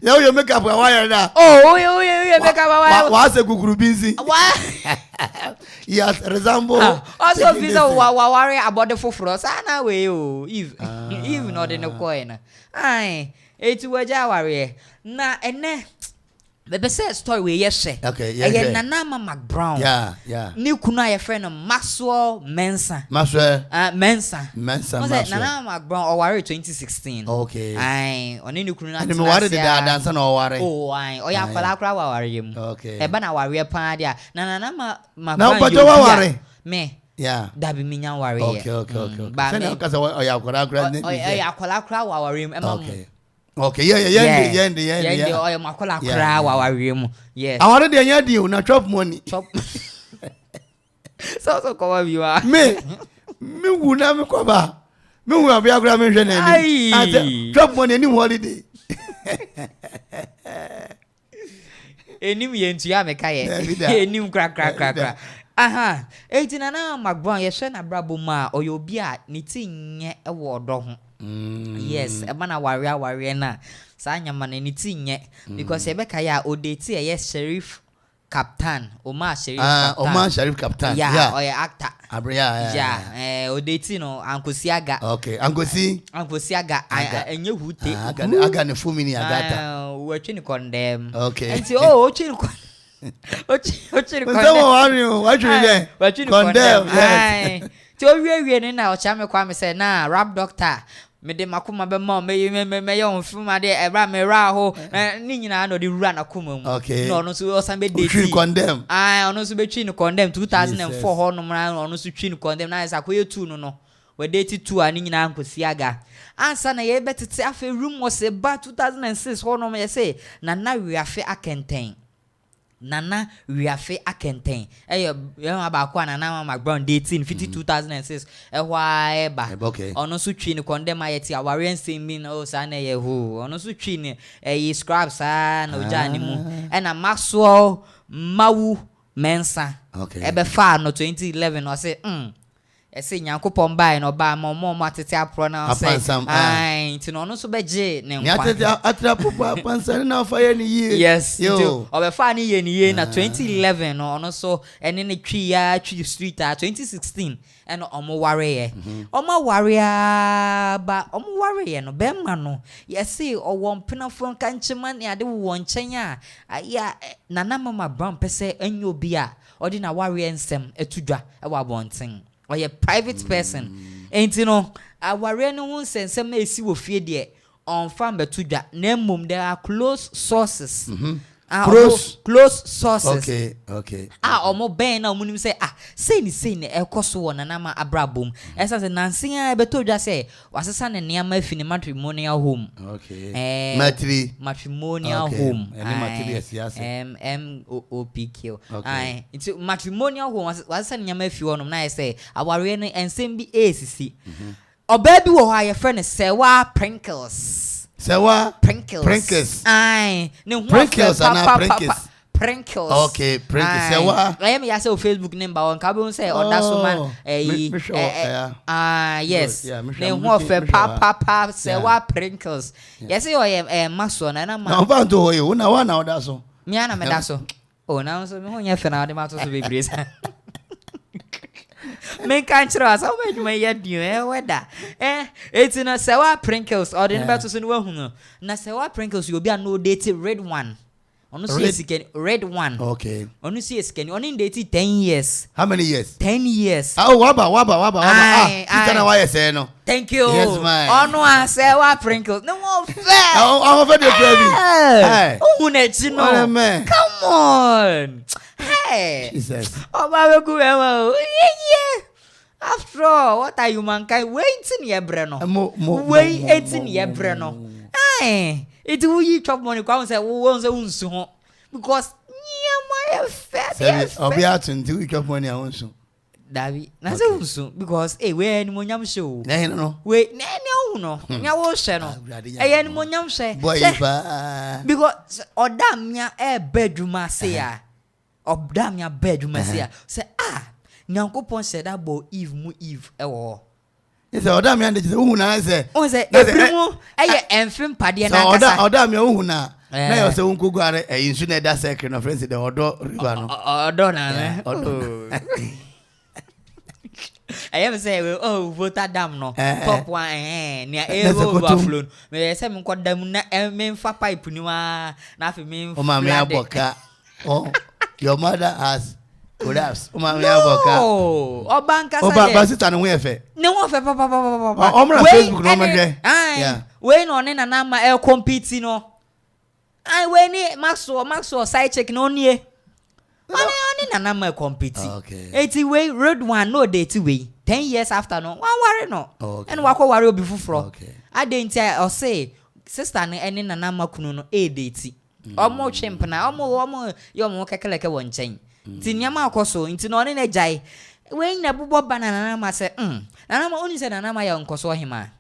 Your makeup wire na. Your makeup wire. What's a guguru busy? Yes, resemble. Also, visa worry about the fufro. Sana we even not in the coin. Aye, it's waja worry. Na ene. The say story we yes. Okay, yeah. Nanama McBrown. Yeah. New kuna your friend Maxwell Mensa. Mensa. Nanama McBrown or worry 2016. Okay. Aye, on any kuna. And me worry the dance no worry. Oh, aye. Oh yeah, kwala worry him. Okay. Eba na worry pa dia. Nanama McBrown. Now but you worry. Me. Yeah. Dabi minya worry. Okay. But me cuz oh yeah, kwala worry him. Okay, yeah. Oh, makola kra wa wariem. Yes. I want the anya di na chop money. So come you are. Me wu na me kwa ba. Me wu abia kra me hwe na ni. Chop money any holiday. Enim yentu ya me ka ye. Enim kra. Aha. Etina na magbon ye hwe na brabo ma oyobi a ne ti nye e wo do ho. Yes, ebana warrior na sa nyama na niti nye because ebeka ya odeti yes sheriff captain Omar Sheriff Captain yeah or actor yeah odeti no Ankosiaga okay Ankosiaga enye hute aga ne fumini agata we twi ni condemn okay and o twi ni condemn yes ti o wie na o cha me kwa me say na rap doctor me de makoma be ma me yon film de ebra me ra ho ni nyina no de rura na koma mu no so o san be date condemn ono so be twi ni condemn 2004 ho no mra ono so twi ni condemn na isa koye 2 no we date 2 ani nyina Ankosiaga ansa na ye betete afa room was ba 2006 ho no me say na we afa akenten Nana Wiafe Akenten. About Nana Mama Brown dating 2006. Why ba? Okay. Ono su twin condemn ayeti awaren semin o sa na ye ho. Ono su twin scraps na ojani mu. And a Maxwell Mawu Mensa. Okay. Ebe fa no 2011 or say ese Nyankopon bai no ba mo atete apro na say ai nti no no so beje ne nkwa atete atrapo pansa na fa ye ni ye yes yo obe fa ni ye na 2011 no ono so ene ne twi ya twi street 2016 ene omo ware ye omo ware ba omo ware ye no be ma no yesi owo mpinafo kanchema ne ade wo nchen a ya nana mama brown pese enyo bi a odi na ware ensem etudwa e wa bonten or a private person. Ain't you know, our no sensem esi wo fie de on farm betuda name there are close sources. Close sources. Okay. Omo ben na omunim say say ni ekoso wo na ma abrabom. Esa say nansi a betuda say wasesa ne niam afi ne matrimonial home. Okay. Matrimonial home. MOOPQ. Okay. It's matrimonial home wasesa niam afi wo no na say aware no ensem bi ACC. Obabi wo ha ye friend Sewa Prinkles. Sewa Prinkles. Aye. Prinkles and Prinkles. Prinkles. Okay, Prinkles. Sewa. I am ya say Facebook name ba won ka be say oda so man yes. Ne ho fe papa Sewa Prinkles. Yes say o maso na na ma. Na ba to ho na wa na oda so. Me na me da so. Oh na so me ho nya fe na de ma to so be bresa. Men can't trust how much my yet you weather. It's in a Sewa Prinkles or the better soon. Na Sewa Prinkles, you'll be a no dated red one. On red one. Okay. On see a skin, only dated 10 years. How many years? 10 years. Oh, waba. Why I say no? Thank you. Yes, man. Oh no, Sewa Prinkles. No more fair. I'm over the baby. Oh, man. Come on. Hey. Jesus. Oh, Baba, yeah. After all, what are you mankind waiting ye breno? Waiting ye breno. Aye, it will you chop money come say won't say unso because my fair. I'll be out until we chop money also. Davi, na say unso because we any monyam show. No. We no. Nya wo hye no. Any monyam hye. Boy because odamia bedroom say a. Odamia bedroom say say Nyankopon said about Eve ewo. It's oda me and who na say. O say ebrimu enfim pade na kasa. Oda me who na. Na yo say unko guare insu na da secret no friends the odo river no. Odo na. Odo. I am say voter dam no. Top one near overflow. Me say me kodam na memfa pipe ni wa na afi me. O ma me aboka. Oh, your mother has collapse. No. Obanka say. Oba sister no we fe. Ne wo fe papa. Omra Facebook no me hwe. Yeah. We no ne na ma compete no. Ai we ni Maxwell side check no nie. Oni na ma compete. Okay. 80 way road one no date way. 10 years after no. Wan worry no. And wako worry obi fufuro. Okay. Adentia o say sister ne ene na ma kunu no date. Omo chempna omo yo mo kekeleke won chen. Nti nyama akoso nti no ne na jai we nya bubo banana na ma se na ma oni se na ma ya nkoso hima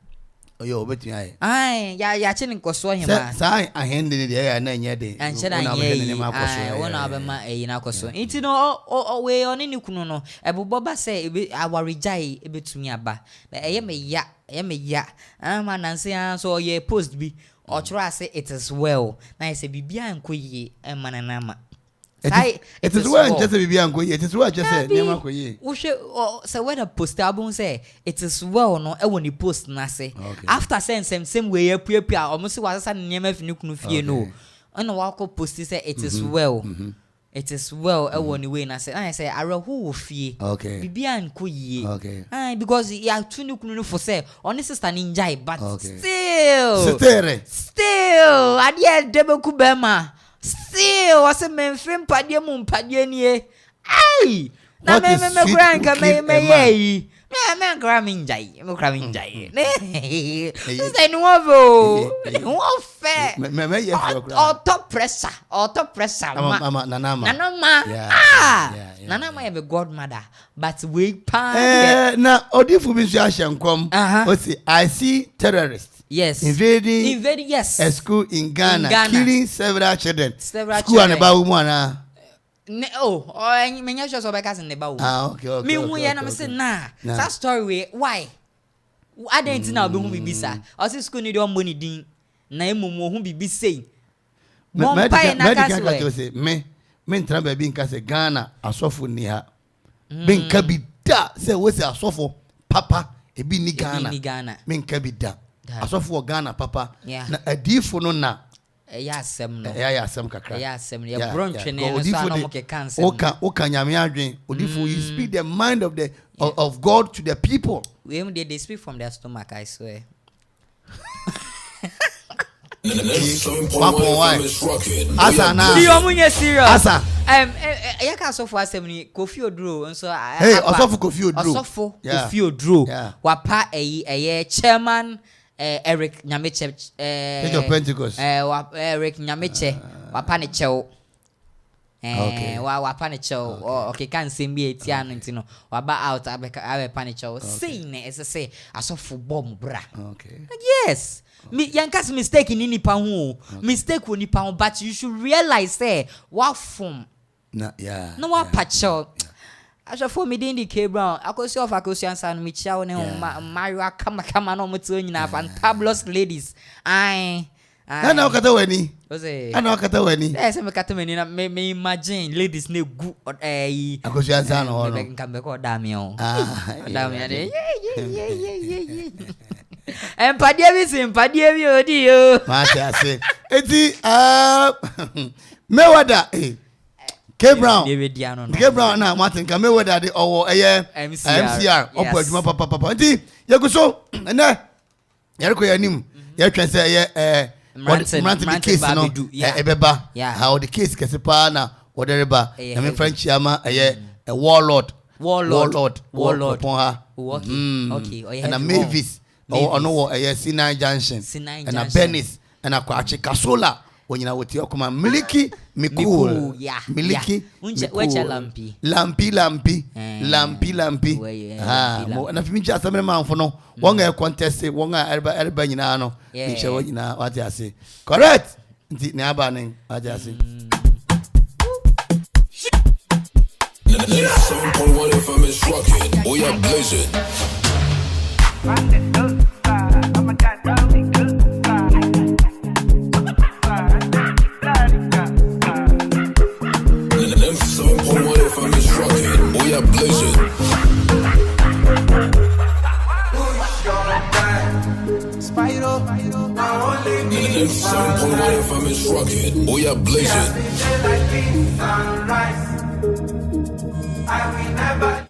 oyo obetun ai ya chi nkoso hima sai ahende ne ya na nya de ona be ma akoso ona be ma eyi na akoso nti no we oni ni kunu no ebubo ba se awari jai ebetumi aba na eye me ya ama nanse an so ye post bi o try say it is well na say bibia nkoyi emana na ma it is well just be an go it is well just say nema ko ye wo hwe say when a post album say it is well no e woni post na say after same way apua o mo se wasasa nema fini kunu fie no ona wa ko post say it is well it is well e woni way na say I say ara who fie bibia nko ye because ya tunu kunu no for say on sister ninja but still adia debe kubema still was a man film padie mum padie nie ai na me grandka me Me cramming jay. Say no bro. No fair. Me Auto pressure. Mama Nanama. Nanama am a godmother, but we pan. Now Odifu Bisha come. I see terrorists. Yes. Invading yes. A school in Ghana. Killing several children. School and about woman. I mean, you're just in the bow. Okay. Me, we are say nah. That story, why? I didn't know who be bisa. I see school need money din. Na emu who be saying. Medical say me trambe bi nka say Ghana asofo ni ha. Be nka bi da say we say asofo papa e bi ni Ghana. Me nka bi da. Asofo Ghana papa na adifo no na ya asem no ya asem kakra ya asem no ya bronche ne no so no ke cancer oka nyame adwen odifo you speak the mind of God to the people. They speak from their stomach, I swear. Asa na serious. Asa ya ka so for asem ni Kofi Oduro nso Osofo Kofi Oduro Kofi Oduro wapa chairman Eric Nyameche Church of Pentecost Eric Nyameche wapa ne chew wapa ne chew okay kan sembi etia no ntino waba out abe panichew say ne say asofo bomb bra yes me yankas mistake in nipa ho mistake wo nipa ho but you should realize say what from no what pacho Asafo me din di K Brown akosi of akosi ansa no me chia wo ne Mario kama no moto nyina fantabulous ladies ana okata wani se me kata wani na me imagine ladies ne gu akosi ansa no no nkambe ko dami o dami ade Empadia bi odi yo mate ase eti mewada K Brown na Martin ka mewada de owo MCR opo adwuma papa enti yeguso na yereko yanim ye twen se Martin case no ebeba how the case kese pa na wodereba na me French ama a warlord upon her okay and a Mavis ono wo C9 Junction and a Benis and a Kwachi Kasola onyina woti Okoman miliki mikul miliki wecha lampi na fimi ja samere manfo no wonga contest wonga erba nyina no nche wonyina wati ase correct nti ne aba nen wati ase 7.1 FM is rocking. We are blazing. We are blazing. Spyro, 7.1 FM is rocking. We are blazing. I will never.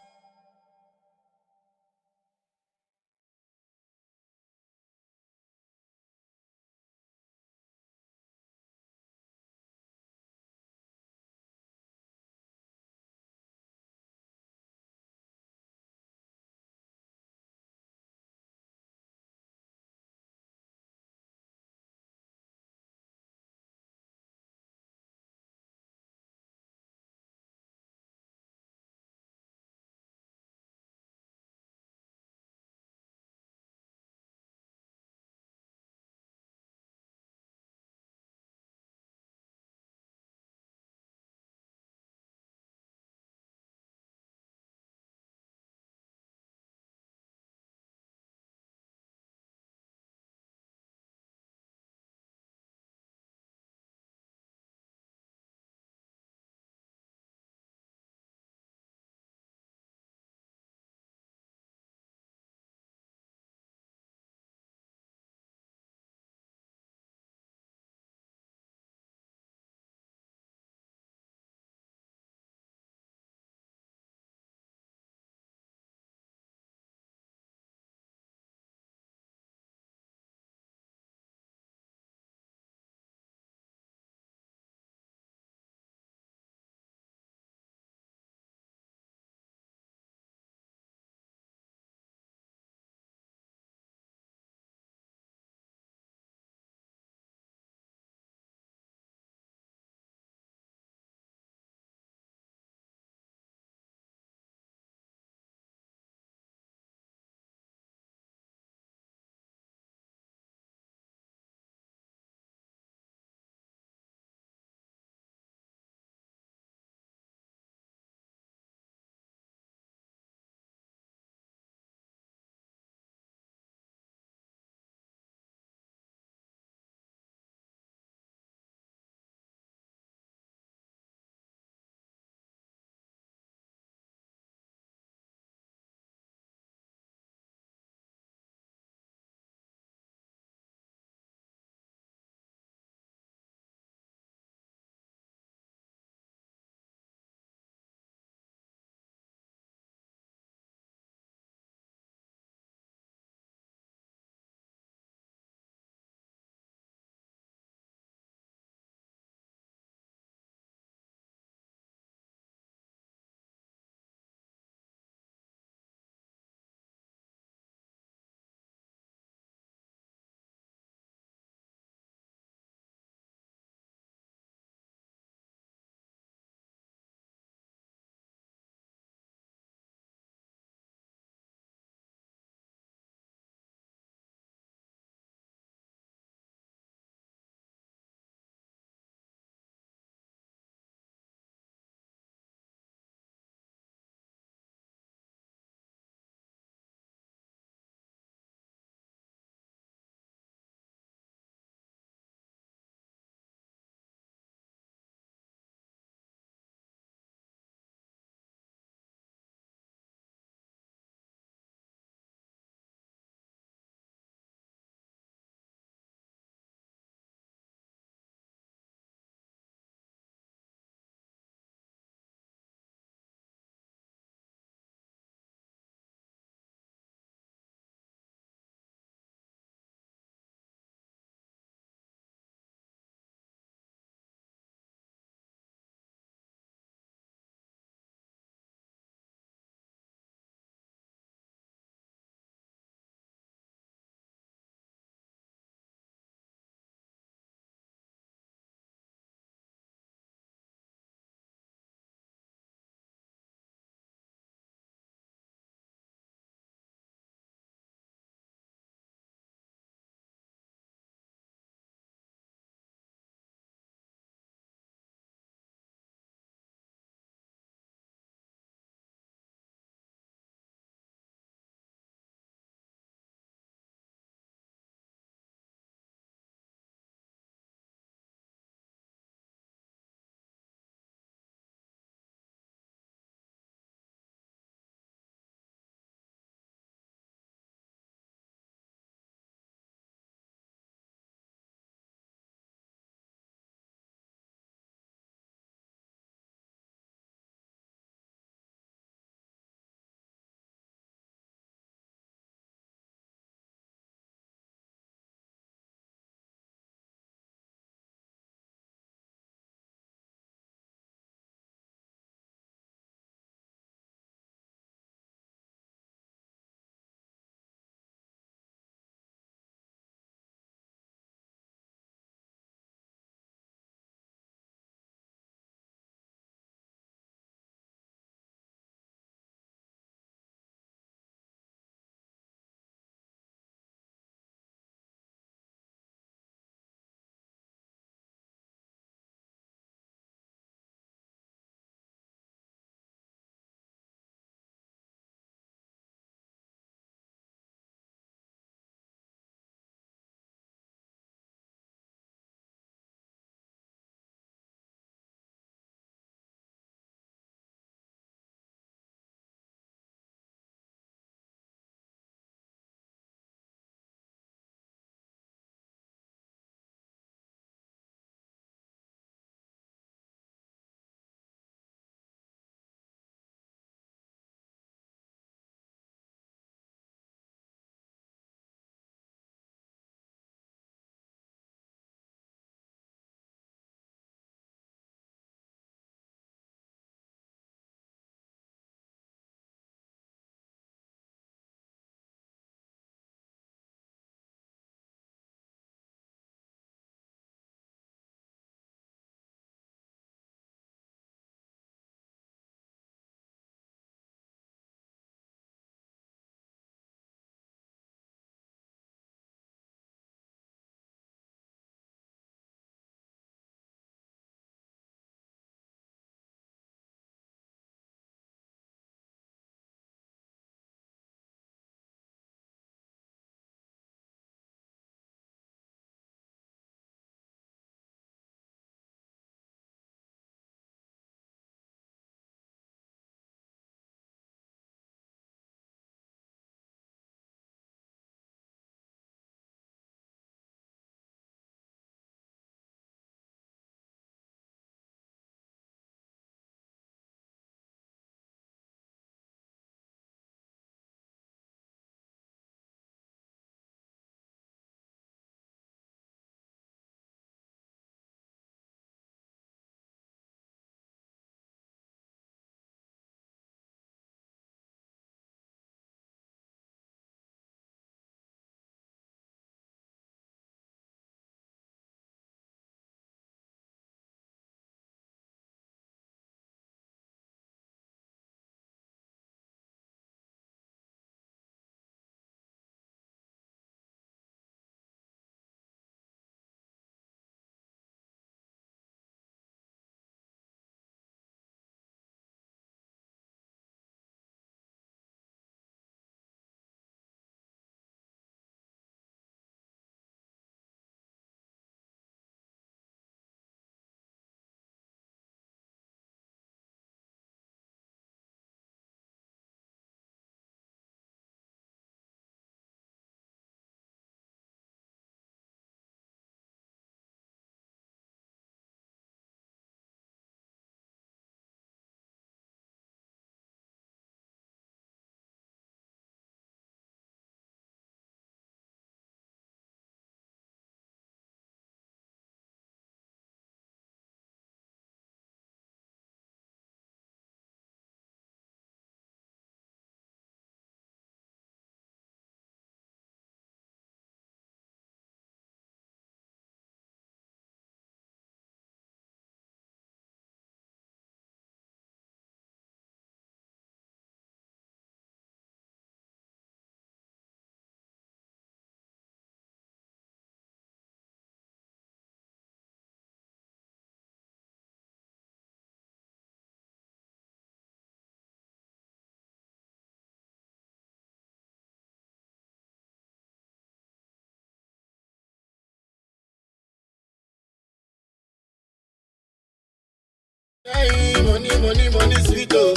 Money, sweet oh,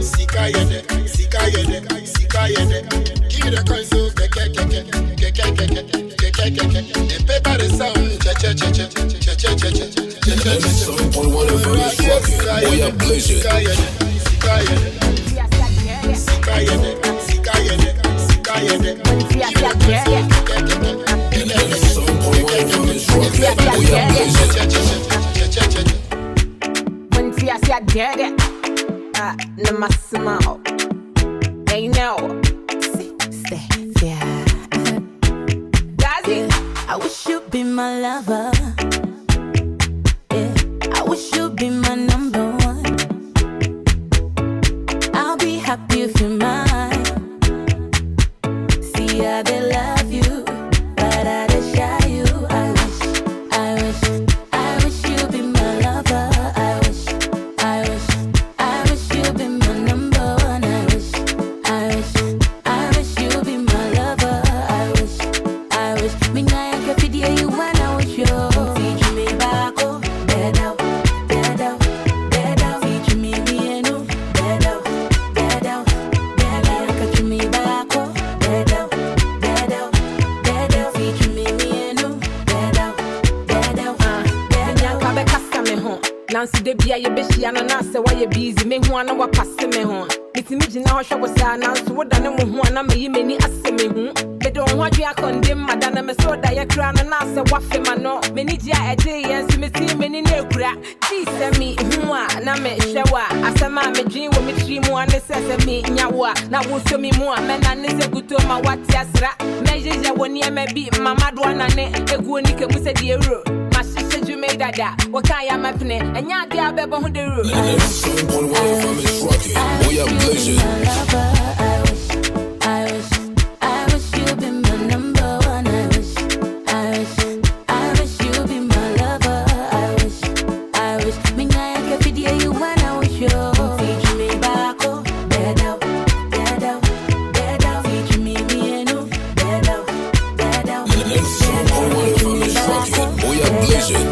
Sika yede. Give me the coin so, the paper the sound, cha. We are blazing. Sika yede. I get it. No massimo. Hey, no. I wish you'd be my lover. Yeah, I wish you'd be my number one. I'll be happy if you're mine. See, I did love you, but I did shy you. I wish you'd be my lover. I wish you'd be my number one. I wish you'd be my lover. I wish me now I can feel you when I wish you. Teach me back, oh, dead out. Teach me no, dead out. Catch me back, oh, dead out. Teach me no, dead out. Nyanka kasa me ho. Nancy de bia ye behia no na se why busy me ho ana wa passe me ho. Bitimi gina ho hwe wo sa nanso wo dane mo ho ana me yi mani ase me hu. Me don ho adua kondem madana me so da ye kra no na se wa fe ma no. Me ni dia ede ye nsi me ti me ni na ekura. Ti se me hu a na me hwe wa. Asema me dwin wo me tri mu ane se me nya wo a. Na wo so me mu a me na ne se guto ma wati asra. Me jeje woni e me bi mama do na ne egu oni ke mu se di euro. You made that. What kind of my penny? And ya be a baby who the room. We are blazing. I wish you'd be my number one. I wish you'd be my lover. I wish me now I can feel you when I wish you. Teach me back, oh, dead out. Teach me no, dead out. We are blazing.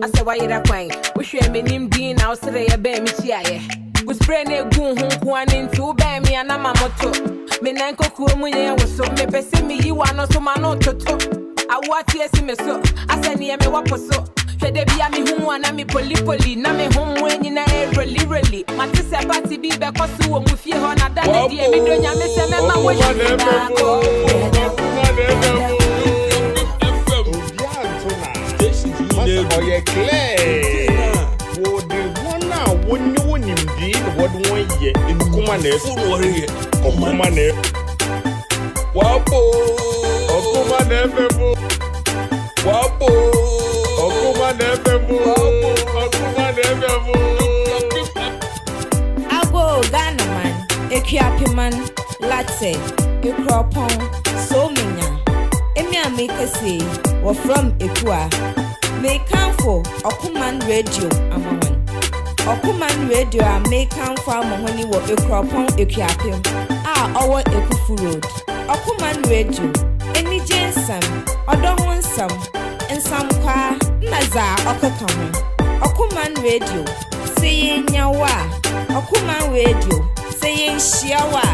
I said, why you that quine? We should have been Dean. I'll say, a bear me chia. We spray a goon who one into bear me and I'm a motto. Menanko Kumuya was so me pessing me, you are not so man to. I watch yes, me so. I said, near me what was so. Should there be a me who want me polypoly, na me home when in a really. My sister party be because you will move your honor than the dear me doing your miss and my wish. Oye clear. Wo de wona woni wonim di what won ye Okoman Akwaaba. Okoman Wapo. Okoman Akwaaba. Wapo. Okoman Akwaaba. Okoman Akwaaba. Ago Ghana man, A.K.A man, latte, Akropong, so many. Emi ameka say, we're from Ekua. Amanfo Okoman Radio Amawan. Okoman Radio Amanfo Amahoni wo Akropong-Akuapem owo Akuffo Road. Okoman Radio eni jensam odoho nsam nsam kwa naza okaka ho. Okoman Radio sey nyawa. Okoman Radio sey nhyiawa.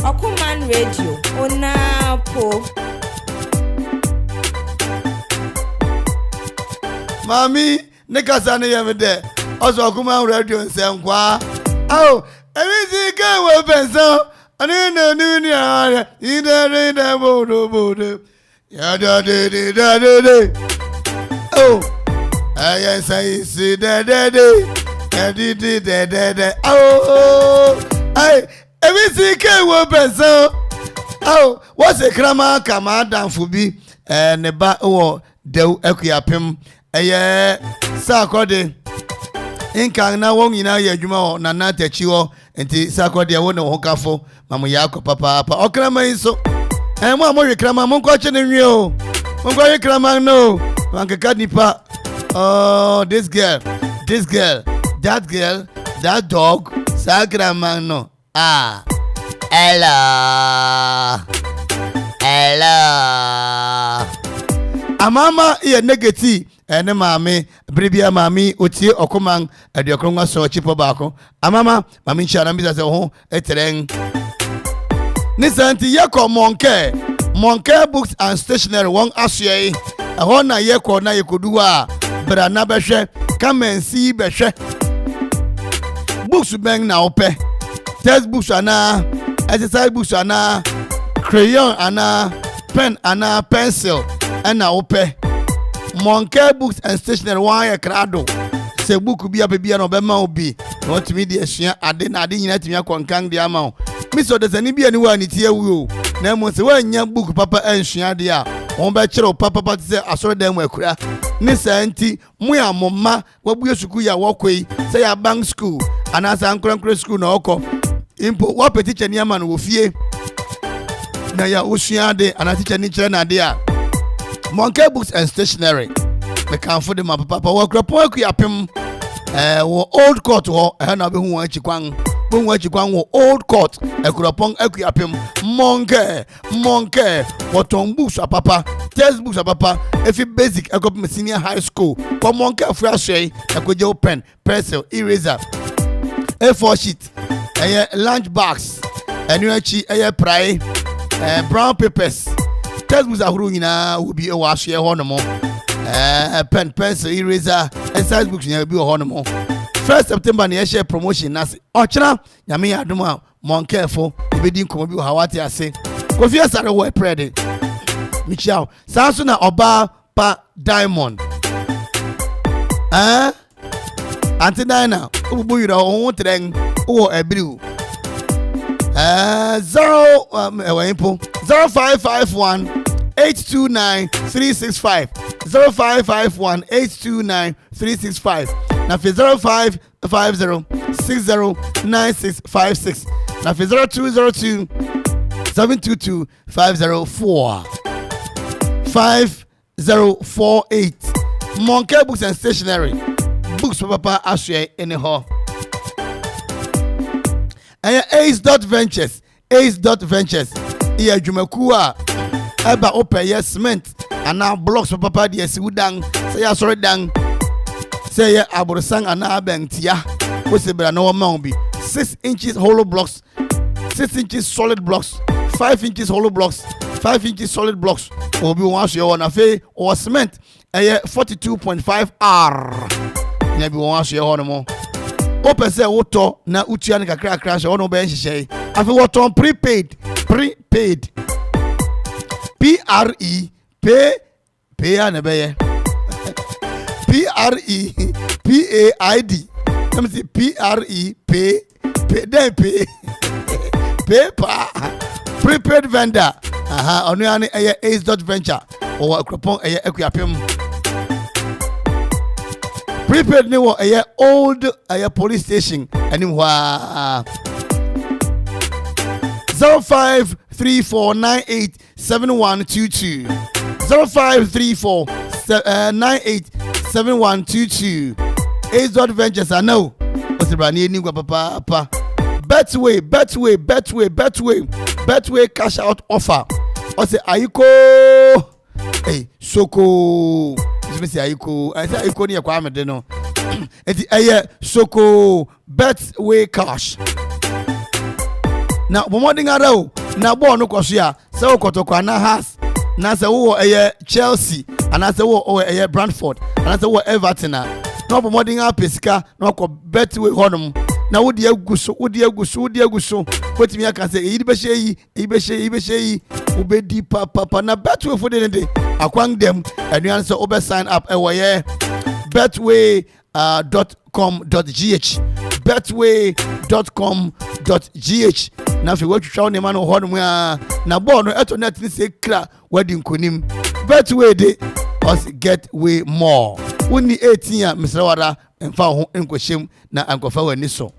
Okoman Radio onapo. Mami, Nikasane Yamede, also Okoman Radio and Sankwa. Oh, everything can well pencil, and in the new year, in the bodo. Yada. Oh, I see that. Oh, everything can well pencil. Oh, what's a grammar come out down for me and the back or the Akuapem. Eye sakode inka na won nyina ya adwuma o na na tachiwo enti sakode e wona ho kafo mamu ya akọ papa okrama iso mo amori krama mo nko che ne nwie o mo nko ye krama no wankeka nipa oh this girl that dog sakrama no hello hello amama ye negative ene maame bribia maami otie Okoman Adiokronwa so chipo baako amama maami nchana mbisa se ho etereng nisanti yeko monke books and stationery won asye ehon na yeko na yekoduwa bra na behwe kamensi behwe books beng na ope textbooks ana exercise books ana crayon ana pen ana pencil ana ope Monke books and stationery why crado se book bi abia no be ma obi no timi de asua ade na ade nyina timi akonkan de ama miso de sani bia ni wa ni tie wu na mo se wa nya book papa ansua de a won be kire papa se asore dan mu akura ni santi mu ya momma wabu yesuku ya wokoi se ya bank school anasa ankran school na oko impo wa petiche ni ama no wo fie na ya osua de anatiche ni kire na de a Monke books and stationery. Me can for them papa wo Akropong-Akuapem wo old court wo na be hu achikwan wo old court Akropong-Akuapem Monke woton books papa textbooks papa if basic Akropong senior high school ko Monke afrashe akoje pen pencil eraser A4 sheet lunch box enuachi pry brown papers textbooks ahuru nyina will be a wash here honomo pen pencil eraser exercise books nyina be honomo 1st September na share promotion nasi ochira nyame adoma monkefo ebedi nkomo bi hawati ase kofi asare wo prede michiao sanso na oba pa diamond anti dina ubu yira ohun treng wo ebriu 0551 829 365 0551 829 365 na 0550 609656 na 0202 722 504 5048 Monke books and stationery books papa aswe anyhow Ace.Ventures iya adwumaku a eba open cement ana blocks papa de asiwudan say ya sori dan say ya aborosan ana bentia wo se bra no ma bi 6 inches hollow blocks 6 inches solid blocks 5 inches hollow blocks 5 inches solid blocks obi won so na fe o cement 42.5 R na bi won so ye ho no mo open say woto na utua ne kakra crash ono be nhihye afi woto prepaid pay na be PREPAID let me see PREPAY then pay paper prepaid vendor onu ya ne Ace.Venture or Akropong-Akuapem prepaid ni wo old police station anywhere 0534987122 0534987122 Ace.Ventures I know what's the brand new papa Betway cash out offer what's the ayiko soko me say ayiko I say ayiko ni yakwa amede no enti soko Betway cash na bomoding arrow na ball no kwaso ya se okotokwa na has na se wo Chelsea ana se wo Brentford ana se wo Everton na bomoding apesika na ko Betway honum na wo de aguso kwetimi aka se eyi be hye obedi papa na Betway for de akwang dem anuan se obe sign up betway.com.gh betway.com.gh na fe watwa ne ma no ho no na ball no eto net ni se kra wadi nkonim Betway de us get way more woni 18 a misrawara emfa ho enkohyem na ankofa wani so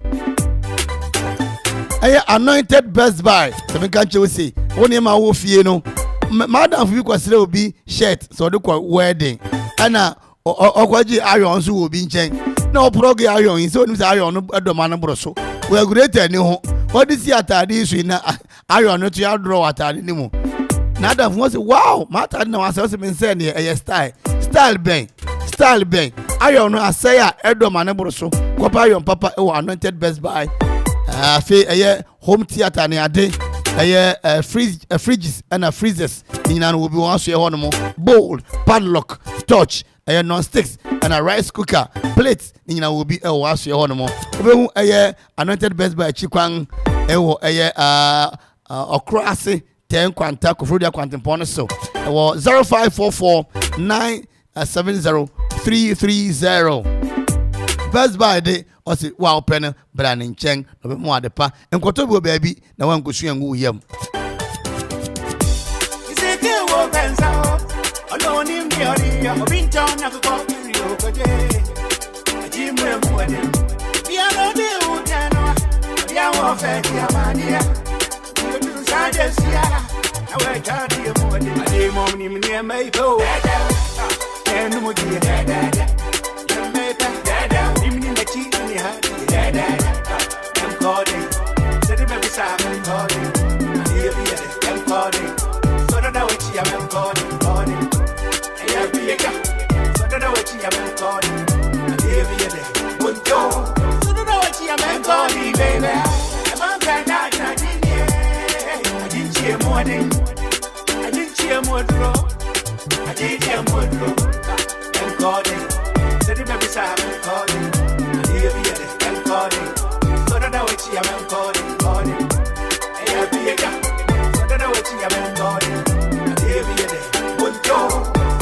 anointed best buy se me kan che say woni ma wo fie no madam fi kwasere obi shirt so de kwa wedding ana okwaji iron so obi nchen na oproge iron so ni say iron no adoma no broso we greater ni ho odi si atade isu na iron no to ya draw atade ni mu na adam won say wow mata na wan say me say na style ben ayo no asay a edom aneboro so kopa ayo papa e anointed best buy fe home theater ne ade fridges and freezers nina no will be wan so ho no mo bowl padlock torch non-sticks and a rice cooker plates nina will be wan so ho no mo obehu anointed best buy chikwan okrase 10 kwanta kofrodia kwantempo so 0544 970 Best Buy de o si wa open brand nchen no be mo adepa enkoto bi obabi na wan kosu enwu yam Iseke wo benza ono ni mbiori ya obinto na ko rio koje ajimwe mwede bia no de utano bia wo fe dia mania you sade sia na we ka di mwede ade mom ni mne mai ko enu mo di I'm calling. Said it every time I'm calling. I'm calling. So that I wait here I'm calling. And I be a guy. So that I wait here I'm calling. And I be a day. Good job. So that I wait here I'm calling, baby. I'm on that night. I didn't hear morning. I didn't hear more draw. I didn't hear more draw. I'm calling. Said it every time I'm calling. And I be a day. I'm calling. So that I wait here I'm calling. And I be a guy. So that I wait here I'm calling. And I be a day. Good job.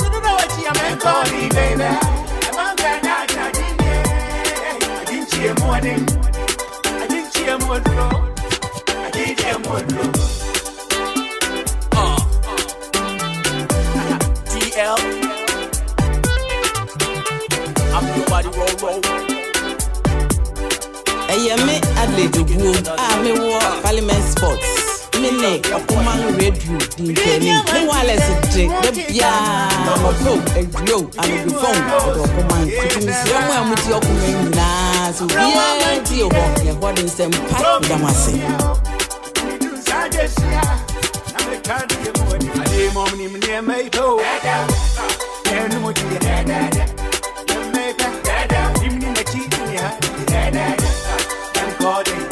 So that I wait here I'm calling, baby. I'm on that night. I didn't hear morning. I didn't hear more draw. I didn't hear more draw. TL. I'm your body roll. Me Adelaide Obuo, me war Parliament Sports. Me ne Okoman Radio Dinkeni. Me wireless drink. Me bia mo pro egrio and the phone for Okoman. Kuti siamu amuti Okoman na so bia ti o ho ye ho den sem pa damase. Ade mom ni me mai to. Enu mo di I'm calling.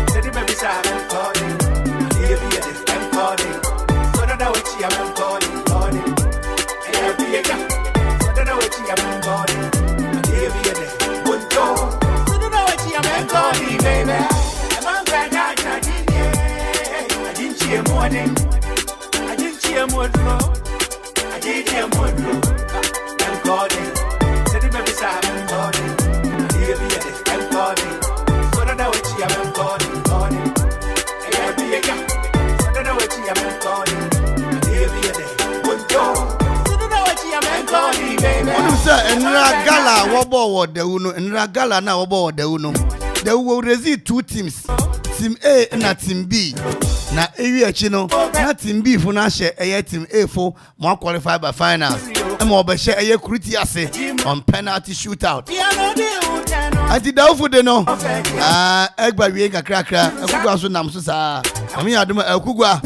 Said it baby I'm calling. I'm calling. So that I wait here I'm calling. And I be a guy. So that I wait here I'm calling. And I be a day. Good job. So that I wait here I'm calling, baby. I'm on that night. I didn't hear morning. I didn't hear more draw. I didn't hear more draw. I'm calling. Said it baby I'm calling. And I be a day. I'm calling. So that I wait here I'm calling. And I be a guy. So that I wait here I'm calling. And I be a day. Good job. So that I wait here I'm calling, baby. What you say? Enra gala wobo de uno. Enra gala na wobo de uno. They will resist two teams. Team A and Team B. Na area chino. Na Team B for na share Team A for more qualified by finals. And more by share critiase on penalty shootout. Anti Daufo de no. Egba wie kakrakra. Ekugwa so nam so sa. Ami aduma ekugwa.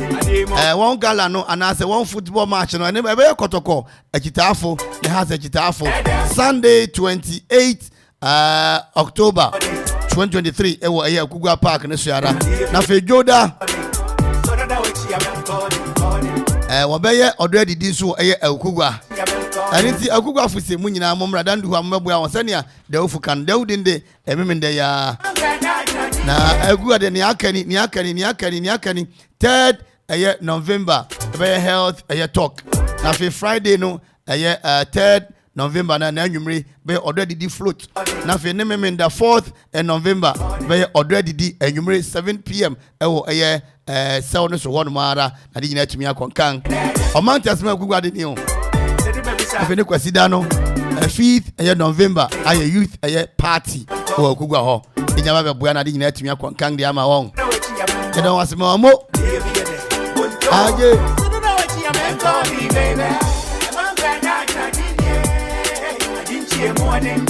One gala no anase one football match no. Ene be kotoko ekitafo. Ne has ekitafo. Sunday 28 October 2023 ewo ekugwa park ne suara. Na fejoda. Wabeye odre didi so ekugwa. Aniti akugwa fuse mu nyina momra dandu hu amabo ya wonsania Daufo kan Daudinde ememende ya na agua de ni akani 3rd November be health talk na Friday no 3rd November na anwumre be already di float na fe nememenda 4th November be already di anwumre 7 p.m. ewo sell no so one mara na di nyina tumi akonkan o mantas ma agua de ni o afeni kwasida no 5th November aye youth party o akugwa ho inyama be bua na de nyina atumi akonkan de ama won e don wasema mo aje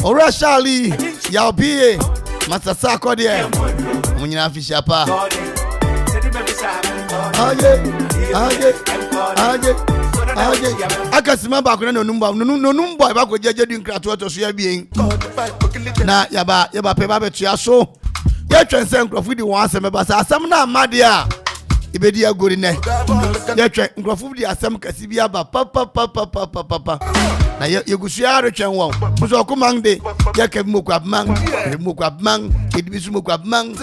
ora Charlie ya obie masasa ko de munyina afisha pa aje Akasima back no number back with Jeje din krato to so ya bien. Na yaba peba betua so. Ya twense nkrofo di won asem ba sa asem na amade a ibedi agori ne. Ya twen nkrofo di asem kasi bi aba papa. Na yegusu ya retwen won. So Okoman de ya ke mokwabman, edibisu mokwabman.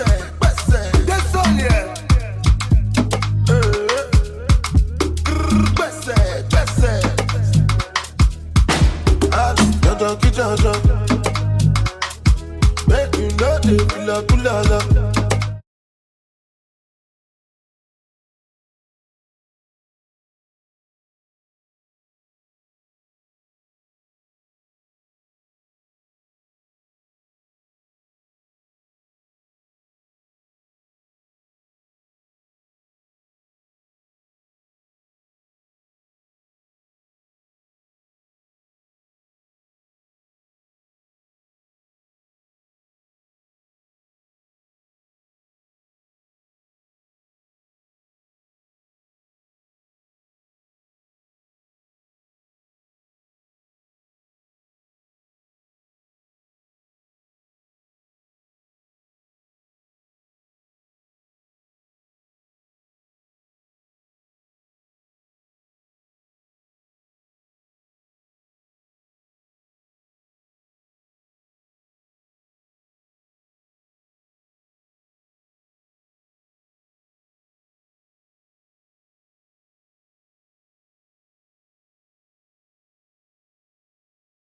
Make you know the kula.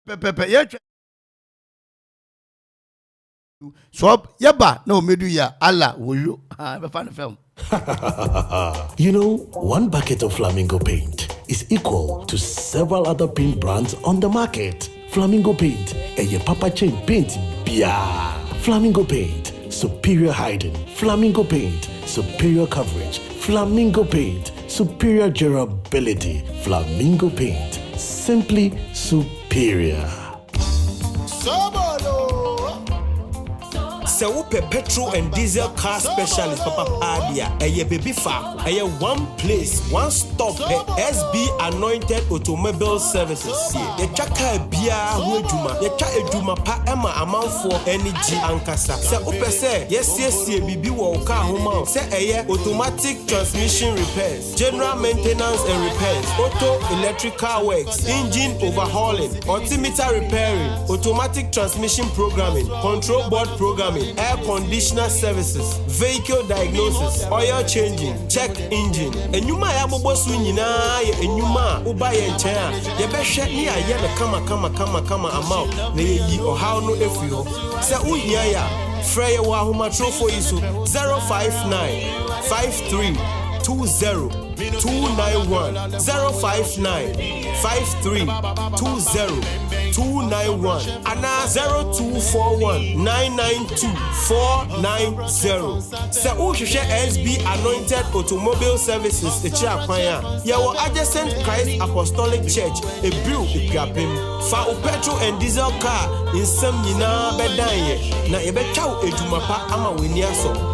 Pepe so yaba no medu ya Allah woyo be fan film. You know, one bucket of Flamingo paint is equal to several other paint brands on the market. Flamingo paint, a papa chain paint, bia. Flamingo paint, superior hiding. Flamingo paint, superior coverage. Flamingo paint, superior durability. Flamingo paint, simply superior. Se upe petrol and diesel car specialist Papa Adia, a baby fa, a one place, one stop, SB Anointed Automobile Services. The chaka bia wejuma, the cha ejuma pa ema Amanfo energy ankasa. Se upe se, yes, bibi wa car home, se automatic transmission repairs, general maintenance and repairs, auto electrical works, engine overhauling, altimeter repairing, automatic transmission programming, control board programming, air conditioner services, vehicle diagnosis, oil changing, check engine. Enyuma ya bobo sunyina ye enyuma uba ye nchen ye behwe ni aye na kama amount na yi ohaw no efio. Se uhia ya frey wa homa trofo isu 059 53 20 291 059 53 20 291 and 0241 992 490. Se uhwehwe SB Anointed Automobile Services echi akwanya yawo adjacent Christ Apostolic Church ebiu Akuapem. Fa petrol and diesel car insam nyina bedan ye na yebetwa edwuma pa ama weni aso.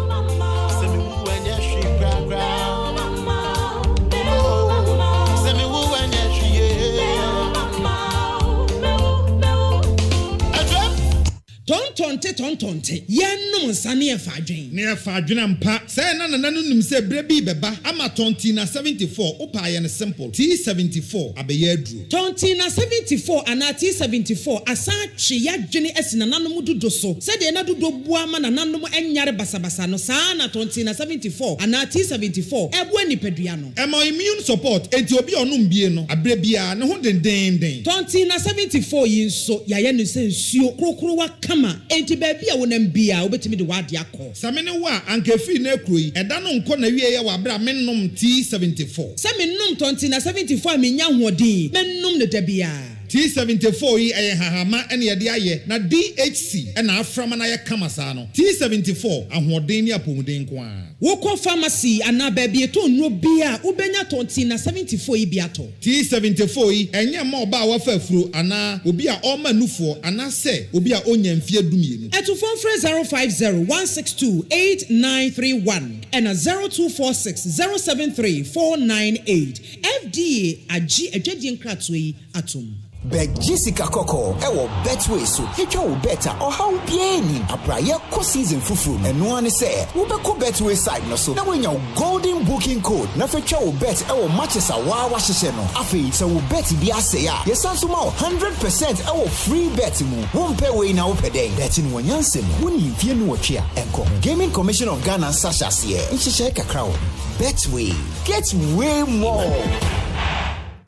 Tonte yenum nsane efadwen ne efadwen mpa say na nim say brebi beba ama tonti na 74 opa ye ne simple T74 abeye adru tonti na 74 ana T74 asa twe ya dwene asina nanom dudo so say de na dudo bua ma nanom enyare basabasa no saa na tonti na 74 ana T74 ebu anipadua no ema immune support enti obi onum bie no abrebia ne ho denden tonti na 74 yinso ya ye no sensuo krokro wa kama enti baby a wonam bia obetimi de wade akọ samene wa ankefi na ekroyi eda no nko na wie ye wa bra mennom T74 se mennom tonti na 74 menya hoodin mennom ne da bia T74 yi eye hahama ene ye de aye na DHC ena aframa na ye kamasa no T74 ahoden ni apomuden ko a wokɔ pharmacy ana baabi eto nro bia ubenya tonti na 74 yi biato T74 yi enye ma oba wafa afuro ana obi a ɔma nufo ana se obi a onya mfie dumienu eto phone free 050-162-8931 and 0246-073-498 FDA agi adwadie nkratoyi atom Bet Jessica Coco, ewo betway so. Hitwa wo better or how bien apraye ko season fufu. Eno one say, wo be ko betway side no so. Na when your golden booking code, na fetwa wo bet ewo matches a wa hye no. Afei so wo bet bi ase ya. Yesanso ma 100% ewo free bet mu. Wo mpe we na wo peden. Bet ni wonyanse no. Woni mfie no wotwe a. Enko. Gaming Commission of Ghana sashas here. Nhihye kakra wo. Betway. Get way more.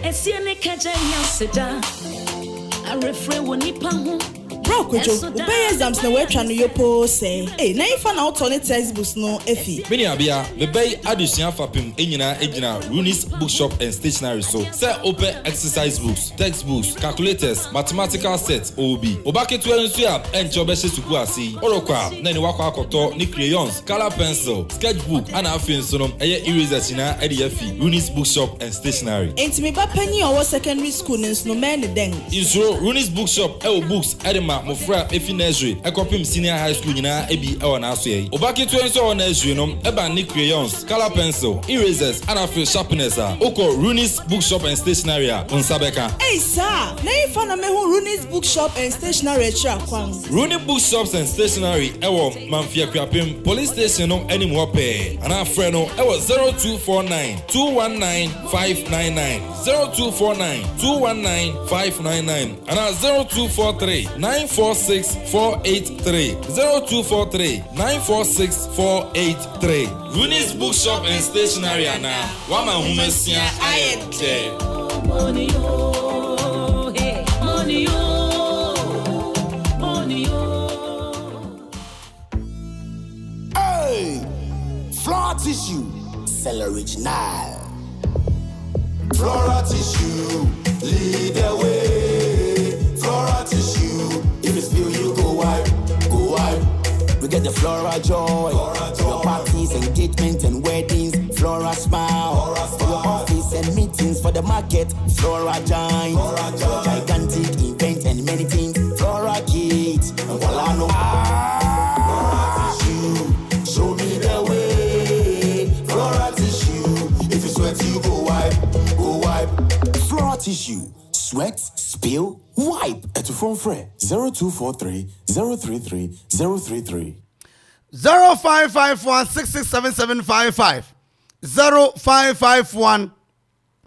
Esiene kaja yaseda a refre woni pahu bro kojo obey exams na we twa no yopo say na ifa na auto ne textbooks no efi mini abia the bay addition fapim enyina ejina Runis bookshop and stationery so say open exercise books textbooks calculators mathematical sets obi obaketu ensu a enche obehye suku asi orokwa na ni wakwa akoto ni crayons color pencil sketchbook and afin so no eye erasers na ede yafi Runis bookshop and stationery entimi ba pani owo secondary school no men den isro Runis bookshop e books edema mofra efi nursery ekopim senior high school nyina ebi e wona aso yi obaketu enso wona nursery no eba ni crayons color pencil erasers and afin sharpeners a oko Runis bookshop and stationery a unsabeka sir na ifa na me hu Runis bookshop and stationery tra kwan Runis bookshops and stationery ewo Manfia Akuapem police station no anim hope ana frɛ no ewo 0249 219 599 0249 219 599 ana 0243 946 483 0243 946 483 Runis bookshop and stationery ana wama humesia ayete money oh hey money Hey, floor tissue, cell original. Flora tissue, lead the way. Flora tissue, if it's you, you go wipe, go wipe. We get the Flora joy, for your parties, engagements, and weddings. Flora smile, for your office and meetings, for the market. Flora giant, for gigantic events and many things. Flora kids, and voila no. Flora tissue, show me the way. Flora tissue, if you sweat, you go wipe, go wipe. Flora tissue, sweat, spill, wipe. At the phone frame 0243 033 033 0551 667755 0551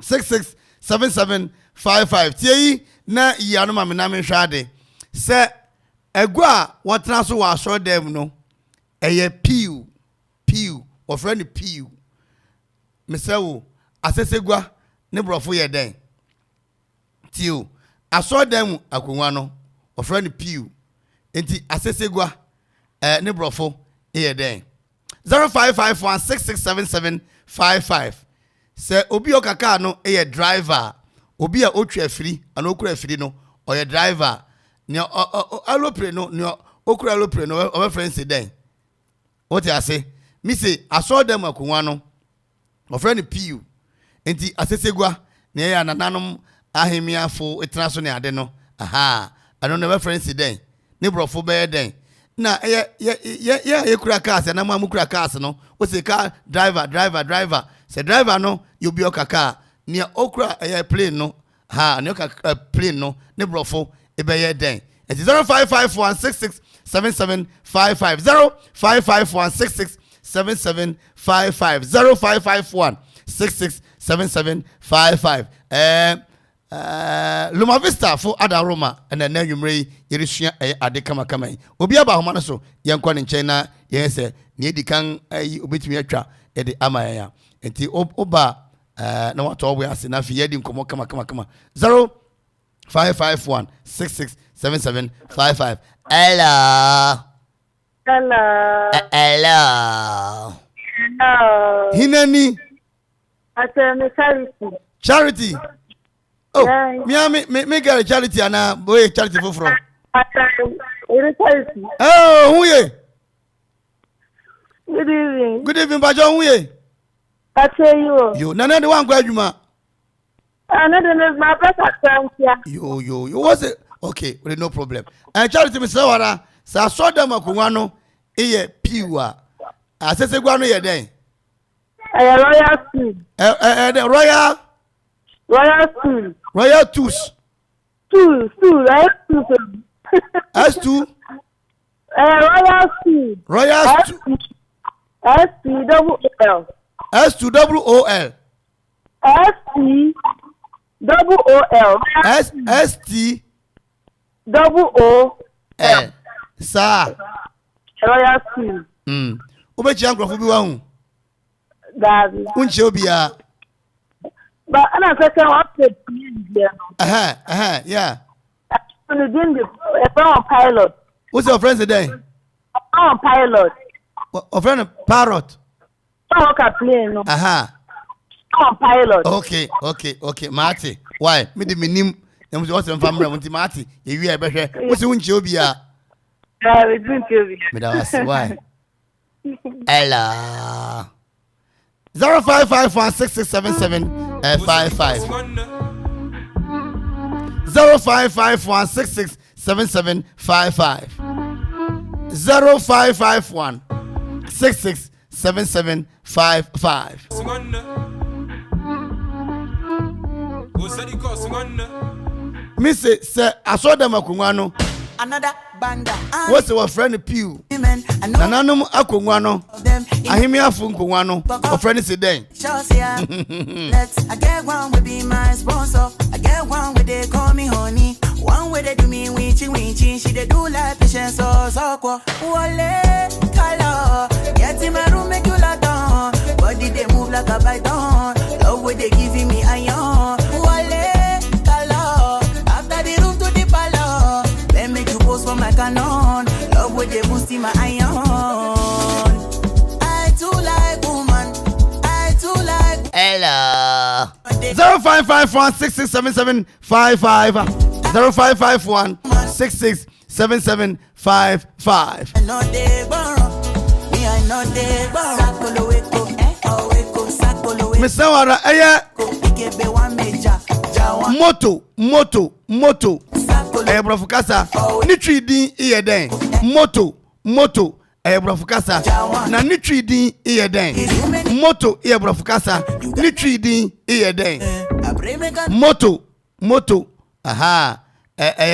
667755 tie na yanu ma me na me hwade se egwa wotena so wa so dem no eye piu o friend piu mesewo asesegwa ne brofo ye den tiu aso dem akonwa no o friend piu enti asesegwa ne brofo ye den 0551 667755 se obi okaka no ye driver obi a otwa afiri ana okura afiri no oye driver ne alopre no ne okura alopre no o friend den what you say me say aso dem akonwa no o friend piu enti asesegwa ne ya nananom ahemiafo etena so ne ade no aha ano ne friend den ne brofo be den na ye kura cars na ma kura cars no o say car driver say driver no you be okaka ne okura plane no ha ne okaka plane no ne brofo e be ye den it is 0551667755 0551667755 0551667755 Luma Vista for Adaroma and then you may Yerisha ade kama obi aba homa no so yenkwa ne nchen na yen se ne di kan obetumi atwa e de amaya enti oba na wato we ase na fi yedi nkomo kama 0551 667755 hello hinani Atene Charity. me get a charity and boy charity for from. Oh, who ye? Good evening. Good evening, Bajon. Who ye? I tell you. You, none the one graduate. Another my brother. You was it? Okay, well, no problem. And charity, Mr. Wara, so saw them a Kumano, pure. I said, Guano, ye day. Royal School. Royal School. Royal Tools. Right? S2. Royal School. Royal School. S2OL. S2OL. STOOL. Sir. Royal School. Ubechi Akropong bi wa hu. Gabi. Unche obia. But ana second update here. Yeah. I'm doing the pilot. What's your friend today? Pilot. A friend parrot. Oh, okay, plane. No. Pilot. Okay. Marty. Why? Me the minim. Them was some family. Monty Marty. You hear better. What's unche obia? We drink it. Me da was why? Ella 0551667755 0551667755 0551667755 Miss I saw them akunwano another banda. What's our friend Pew? Nananum Akungwano. Ahimia Funkungwano. Our friend is today. Let's I get one will be my sponsor. I get one where they call me honey. One where they do me winchy. She they do like patience so quoi. Wale color. Get in my room make you like down. Body they move like a python. Love where they giving me iron. Wale color. After the room to the palace. Let me you post for my canon. Love with the boost in my iron. I too like woman. I too like Ella 0551667755 0551667755 I know they borrow. Me I know they borrow. Sakolo weko, sakolo weko. Mr. Wara, Ikebe one major. Moto. Brofukasa. Nitri din iye den. Moto. Brofukasa. Na nitri din iye den. Moto brofukasa. Nitri din iye den. Moto. Aha.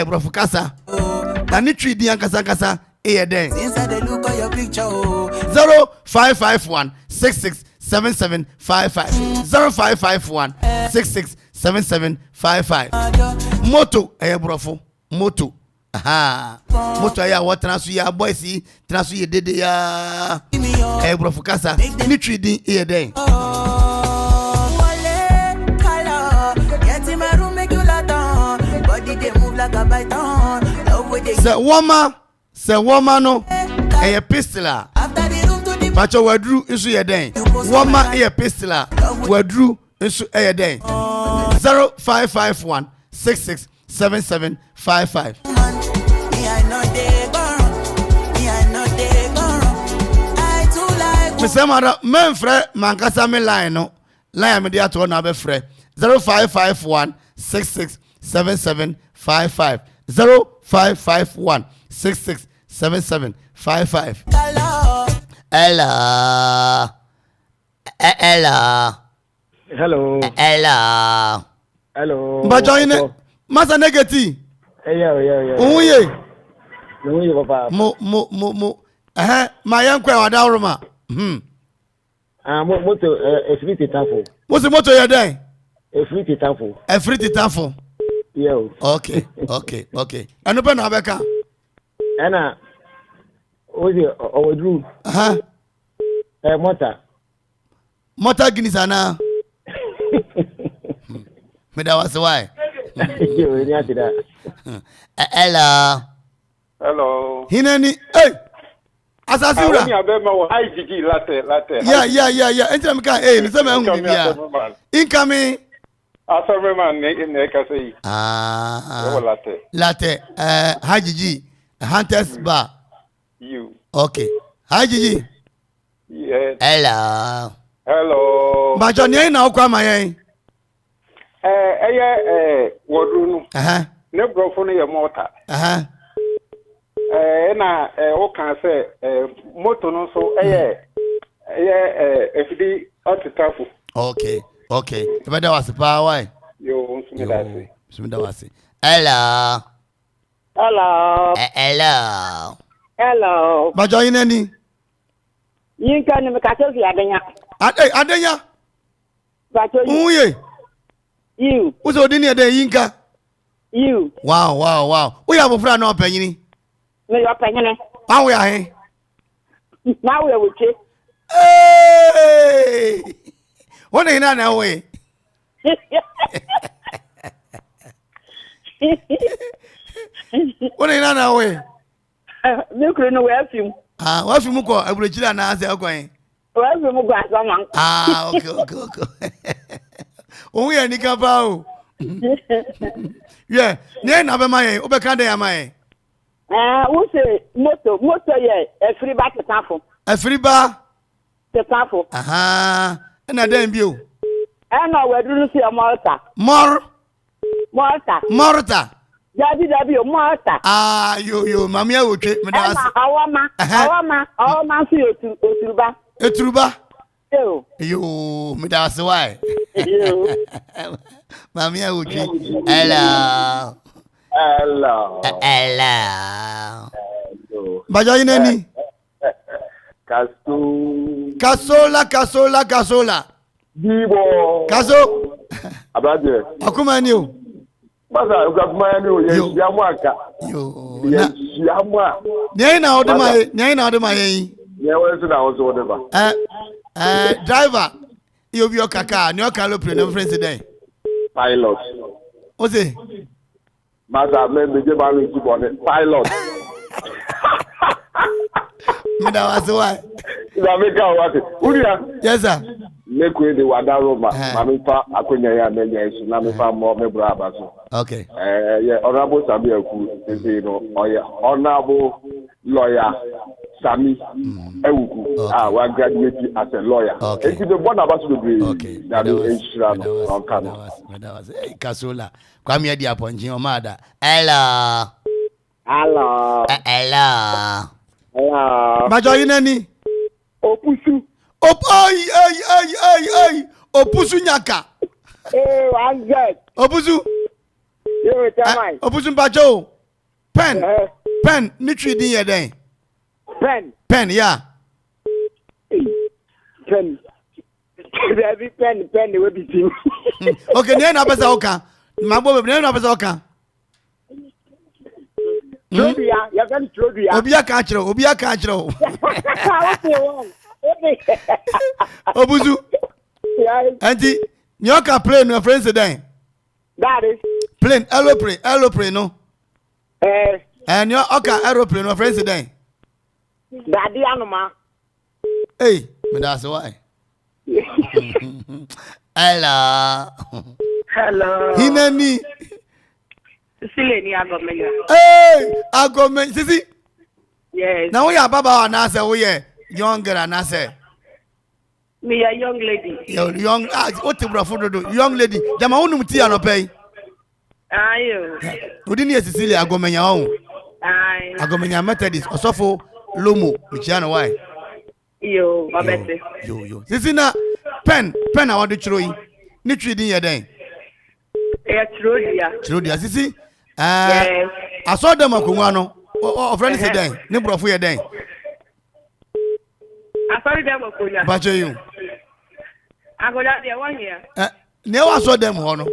Brofukasa. Na nitri din ankasa iye den. Since I look at your picture. 0551667755 0551667755 Moto brofo. Moto. Aha. Moto ya watrasu ya boys trasu ye dede ya brofukasa. Nitri din iye den. Se woman no a pistol. Pacho wadru isu ye den. Woman a pistol. Wadru isu ye den. 0551 667755. Mr. Mara, men fre mankasa me line no. Line me dia to na be fre. 0551 667755. 0551 667755. Ella. Hello. Bajoine. Masa negati. Yeah. Uye. Uye papa. Mo. My young kwa wadawroma. Moto efriti tafo. What's the motor you're doing? Efriti tafo. Efriti tafo. Yeah. Okay. And open Abeka. Anna. Ozi Owadru. Motor Guinness ana. Me that was why. Hello. Hineni. Hey. Asasura. latte. Yeah. Enter me can. Hey, ni say me hungry bia. Incoming. Asome man ne ka say. Latte. Hi Gigi. Hunters Bar. You. Okay. Hi Gigi. Yes. Hello. But your name now come my wodunu. Ne brofo no ye mortar. Na o kan say moto no so efidi otitafu. Okay. But that was the power why? Yo, Smida was. Hello. But join any? You can make a tell you Adenya. You. Who's ordinary the Inca? You. Wow. We have a friend no penny. No, you're penny. How we are here? Now we are with you. Hey! What are you now way? What are you now way? You couldn't know where you. What's your muko? I will let you answer going. Where's your muko? Okay. Oh, we are Nika Bao. Yeah, Nan of my Obekande am I? Who say motor, a free back to Tafo. A free bar? The Tafo. And I didn't view. I know where do you see a Malta? Malta. W Malta. You, Mamma will take me. Our man, see you to Utuba. Etruba? You, Midas, why? Mamma will take. Hello. But you any? Casola. Bibo. Caso. Abrade. Akuma new. Masa ukakuma new yamwaka. Yamwa. Nyina odema yin. Yewe so na ozo odeba. Driver. You be your kaka, no calopre no friends today. Pilot. What's it? Masa me je ba lu pilot. That was why. Yes, sir. Make way the Wadaroma, Mamifa, Akunya, Namifa, more Brabas. Okay. Honorable Samuel, honorable lawyer Sami Ewuku. One graduate as a lawyer. Okay. It's the one about to be. Okay. That was Casola. Come here, dear Ponji, your mother. Hello. Majo inani? Opusu. Opusu nyaka. One good. Opusu. Opusu Bajo. Pen. Nitri din ye den. Pen, yeah. Pen. Every pen will be seen. Okay, na pesa oka. Mabo be na pesa oka. Trobia, you can Trobia. Obia ka chiro. Obuzu. Auntie, nyoka plane no friends then. That is plane aeroplane no. And your oka aeroplane no friends then. Daddy anoma. Hey, but that's why. Hello. Hinani. Sileni agomenya. Hey, agomenya. Sisi. Yes. Now we are baba and answer we are younger and answer. Me a young lady. Young what the brafo do? Young lady. Jama unu mti ano pay. Ayo. Udini Cecilia agomenya on. Aye. Agomenya Methodist osofo Lomo Michiano why? Yo, abete. Yo. Sisi na pen I want to throw you. Ni trading your day. Trodia. Sisi. Yes. I saw them akunwa no. O friend say den. Ni brofo ye den. I saw them akunwa. Bacho you. Agoda dey one here. Ne wa saw them ho no.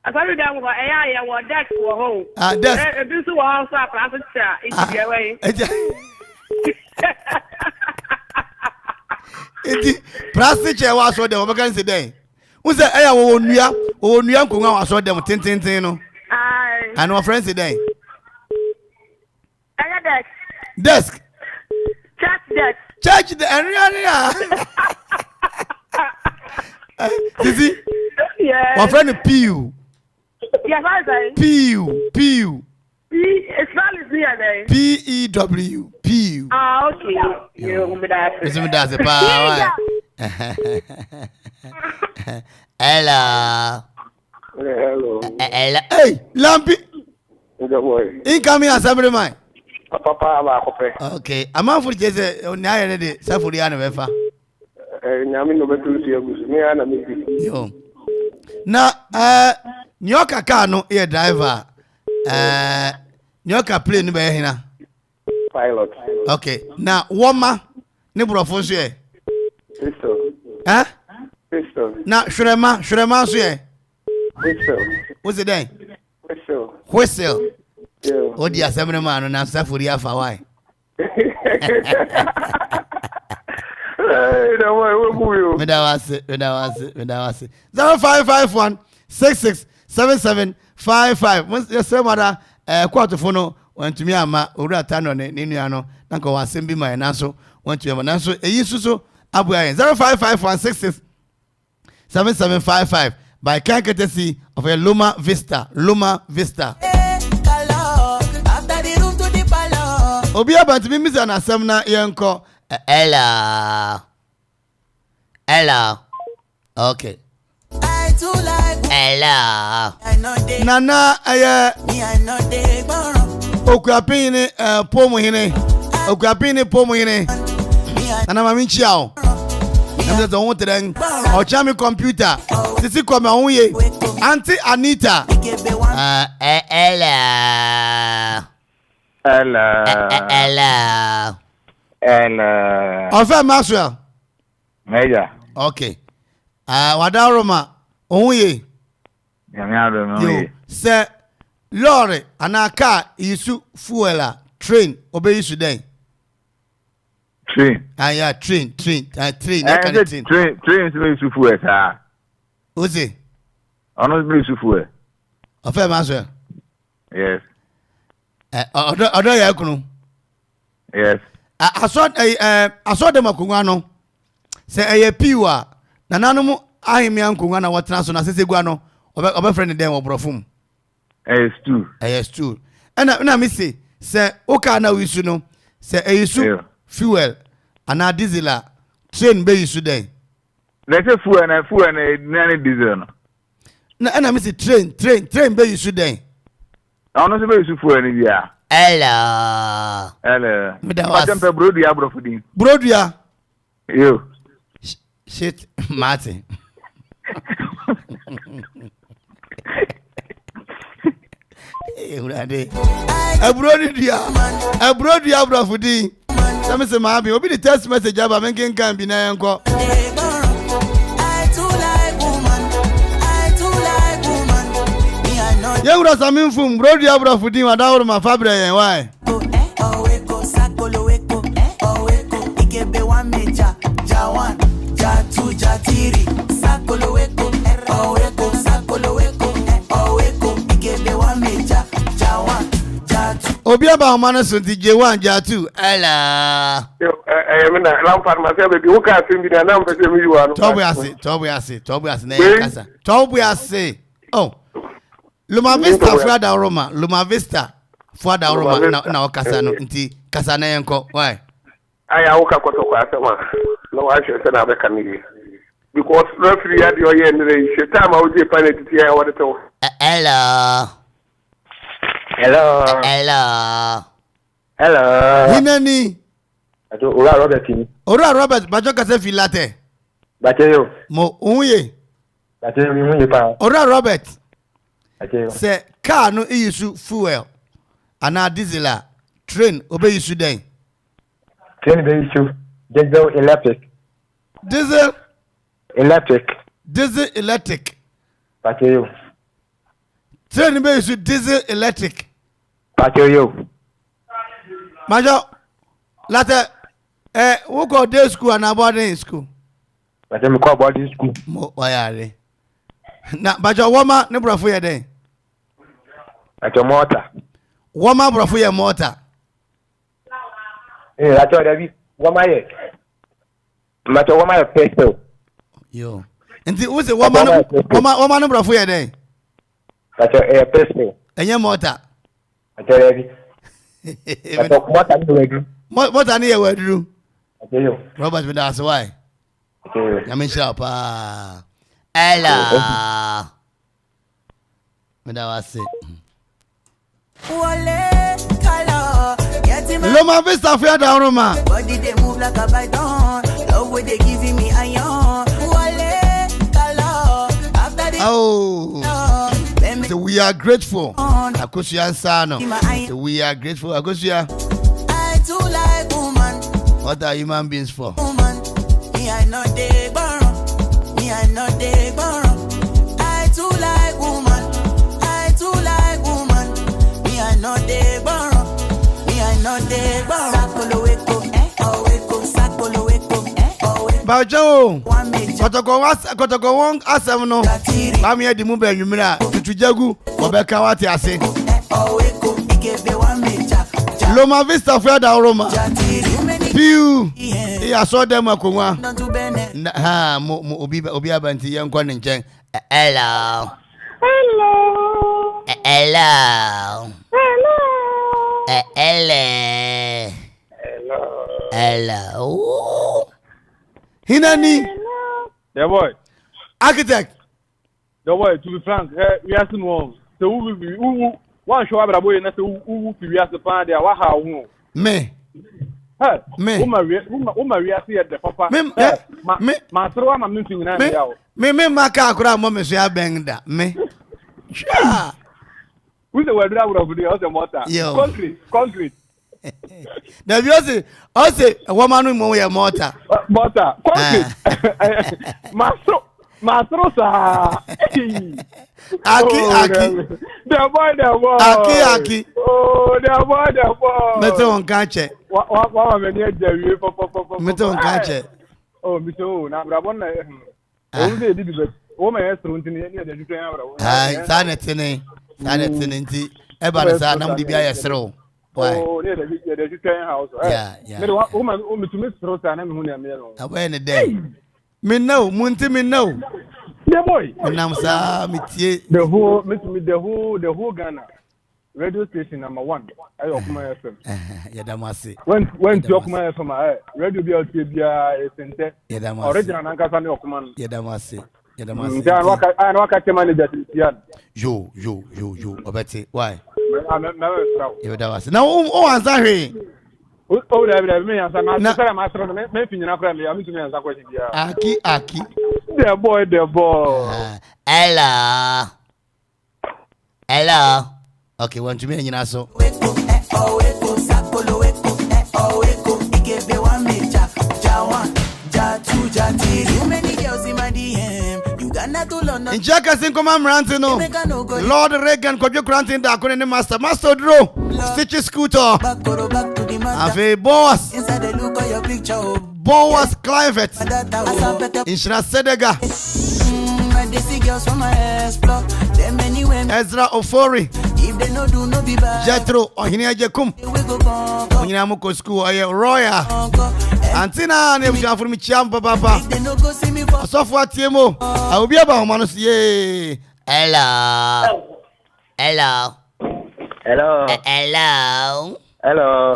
I saw them go ya wo desk wo ho. Desk. E bi so wo house a class chair. It get way. Iti plastic chair wa saw them obakan say den. Who say eya wo nua nkonwa wa saw them tintintin no. Aye. And our friends say den. Desk. Church the area. Sisi. Yes. My friend P.U. Yes, I say. P.U. P.U. Spell is here then. P.E.W. P.U. Ah, okay. It's me that's the power. Hello. Hello. Hello. Hey, Lampi. Good boy. Incoming assembly man. Papa Akropong. Okay. Amanfo jese oni ayere de safuri ya na befa. Nyame no betu si agusu. Me ana me. Yo. Na nyoka car no e driver. Nyoka plane be hina. Pilot. Okay. Na woma ne brofo so e. Pistol. Eh? Pistol. Na shurema so e. Pistol. What's it then? Whistle. Whistle. Yeah. O di assembly man na safuri afa why? Hey, no way, we move you. Me da wase. 0551 667755. Once you say mother quarter for no want to me ama ora tano ne nua no na ko wasem bi ma na so want to na so eyi suso abuya 0551 667755 by courtesy of a Luma Vista. Obi about me miss an asemna yenko Ella. Okay. I too like Ella. I know they Nana me I know they borrow. Twumhene Twumhene Nana mami chiao. I'm the one today. Or chami computer. Sisi kwa maunye. Auntie Anita. Ella. Ofe Maxwell. Meja. Okay. Wadaroma. Onye. Yo. Se lorry anaka isu fuela train obe isu den. Train. Yeah, train. Train isu fuel sa. Oze. Ono isu fuel. Ofe Maxwell. Yes. Odo ya kunu. Yes. I saw them akungwa no. Se eye piwa na nanom ahimi ankungwa na wotena so na sese gua no obe friend dem obrofum. Stew. Na me say se oka na wisu no se eyisu fuel ana diesel train be yisu den. Na say fuel na diesel no. Na me say train be yisu den. Ono se be yisu fuel ni bia. Hello. Me da was. Tempe brodia brofudin. Brodia. Yo. Shit, Martin. A brodia brofudin. Let me say my happy. Obi the text message about making can be na yanko. I too like woman. Me I know. You would have some from brodia brofudin without my fabric. Why? Obi aba mano so DJ1 J2 ala me na lam pharmacy be wo ka sim bi na na mpese mi yiwa no Tobu ase na kasa Tobu ase oh Luma Vista Fuada Roma na okasa no nti kasa na yenko why aya wo ka kwato kwa asema no wa hwe se na be ka ni because referee ya de oye ni she time a wo je penalty ti ya wo de to Hello. Hinani. Ajo Ora Robert bajo kase filate. Bacheyo. Mo unye. Bacheyo mi unye pa. Ora Robert. Bacheyo. Se car no use fuel. Ana diesel train obey use den. Train be use diesel electric. Diesel electric. Bacheyo. Train be use diesel electric. Bacheyo. Majo later we go day school and boarding school. But me call boarding school. Mo wayare. Na bajo woma ne brofo ye den. Acho motor. Woma brofo ye motor. Acho David. Woma ye. Macho woma ye petrol. Yo. Nti wo se wo ma no brafo ye den. Acho person. Enye mota. Acho ready. Acho mota ni wedu. Mota ni ye wedu. Acho Robert me da so why? Acho. Yamin sharp ah. Ella. Me da wase. Loma Vista for down Roma. Body they move like a python. Love what they giving me iron. Oh, so we are grateful. Akosia Sano. So we are grateful. Akosia. I too like woman. What are human beings for? Woman. Me I know they borrow. Me I know they borrow. I too like woman. I too like woman. Me I know they borrow. Me I know they borrow. Sakolo weko, weko, sakolo weko, Bajo. Kotoko won asem no. Ba me edi mu ba nwumira tutujagu obeka wate ase. Loma Vista for da Roma. Piu. Ya so dem akonwa. Ha mo obi abanti yenkwa ne nchen. Hello. Hello. Hello. Hello. Hello. Hinani. Yeah, boy. Architect. The boy, to be frank, we are some one. So who one show up a boy and who we are the fan there. What how? Me. Hey, me. Maria see at the papa. My throw I'm missing now. Me maka akura mo me so ya benda. Me. Sha. Who's the word that would have been the motor? Concrete. Na bi o se woman no mo ye mortar. Mortar. Concrete. Mastro sa. Aki. The boy. Aki. Oh, the boy. Me te won kan che. Wa me ne jerry pop. Me te won kan che. Oh, mi so na brabon na. O we dey be. O me estro ntini ne dey twen abra. Ai, sanetene nti e ba na sa na mudi bia yesrew. Why? Oh, yeah, the train house. Yeah. Me to miss Rosa and I'm here. Away the day. Me know, Munti me know. Yeah, boy. Nam sa mitie. The whole Ghana radio station number 1. I Okoman FM. Yeah, damasi. When to Okoman FM, radio BLT is sent. Yeah, damasi. Original Nankasa Okoman. Yeah, damasi. I know catch manager. Yo. Obeti. Why? Yeah, that was now. Answer here. There, me answer. Master, me finish na friendly. I'm to answer question. Aki. The boy. Hello. Okay, want to me nyina so. In Jackasin Command Rantino, Lord Reagan, Kojo Granting, the Akron Master Dro, Stitches Scooter, Ave Boas, Clivet, Inshra Sedega, Ezra Ofori, Jetro, Ohene Darko, Onyamuko School, Roya, Antina, Nebja for me, Champa Papa, Software TMO, I will be about Manus. Ye. Hello.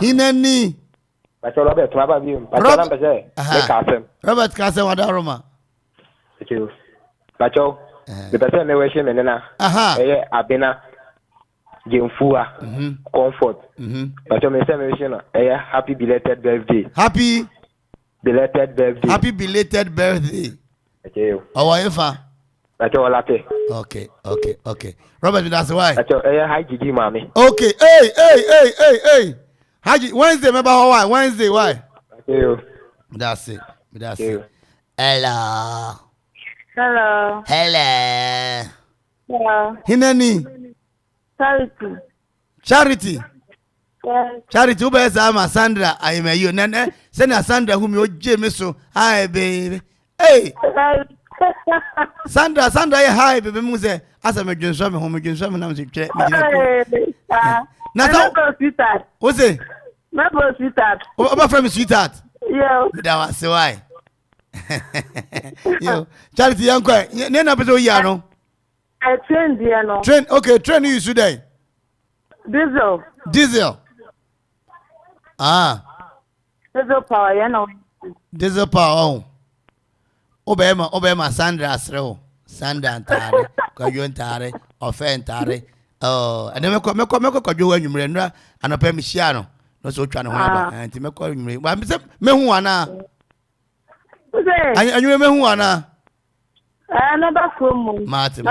Hineni. Robert Kase Wadaroma. Thank you. Bacho, the person they were sharing na. Abena Jemfua Comfort. Bacho me say happy belated birthday. Happy belated birthday. Okay. Owaefa. Bacho latte. Okay. Robert, that's why. Bacho hi Gigi mami. Okay. Hey. Haji Wednesday, remember why? Wednesday, why? Okay. That's it. Hello. Hineni. Charity. Yes. Charity, ube sama Sandra, I may you. Nene, send a Sandra whom you Jimmy so. Hi, baby. Hey. Sandra, hi, baby. Muse. As I'm a good swim, home again, swim, I'm check. Now, what's it? My boss, sweetheart. Oh, my friend, sweetheart. Yeah. That was why. Yo, Charity yanko. Ne na pese oya no. I train there no. Train, okay, train you today. Diesel. Diesel. Diesel power, you know. Diesel power. Obema Sandra Asro. Sandra Antare. Kwayo Antare. Ofe Antare. Oh, and then meko kwayo when you mrenra and ope mishiano. No so trying to have and meko you me hu ana. And you me hu ana. Another from Martin.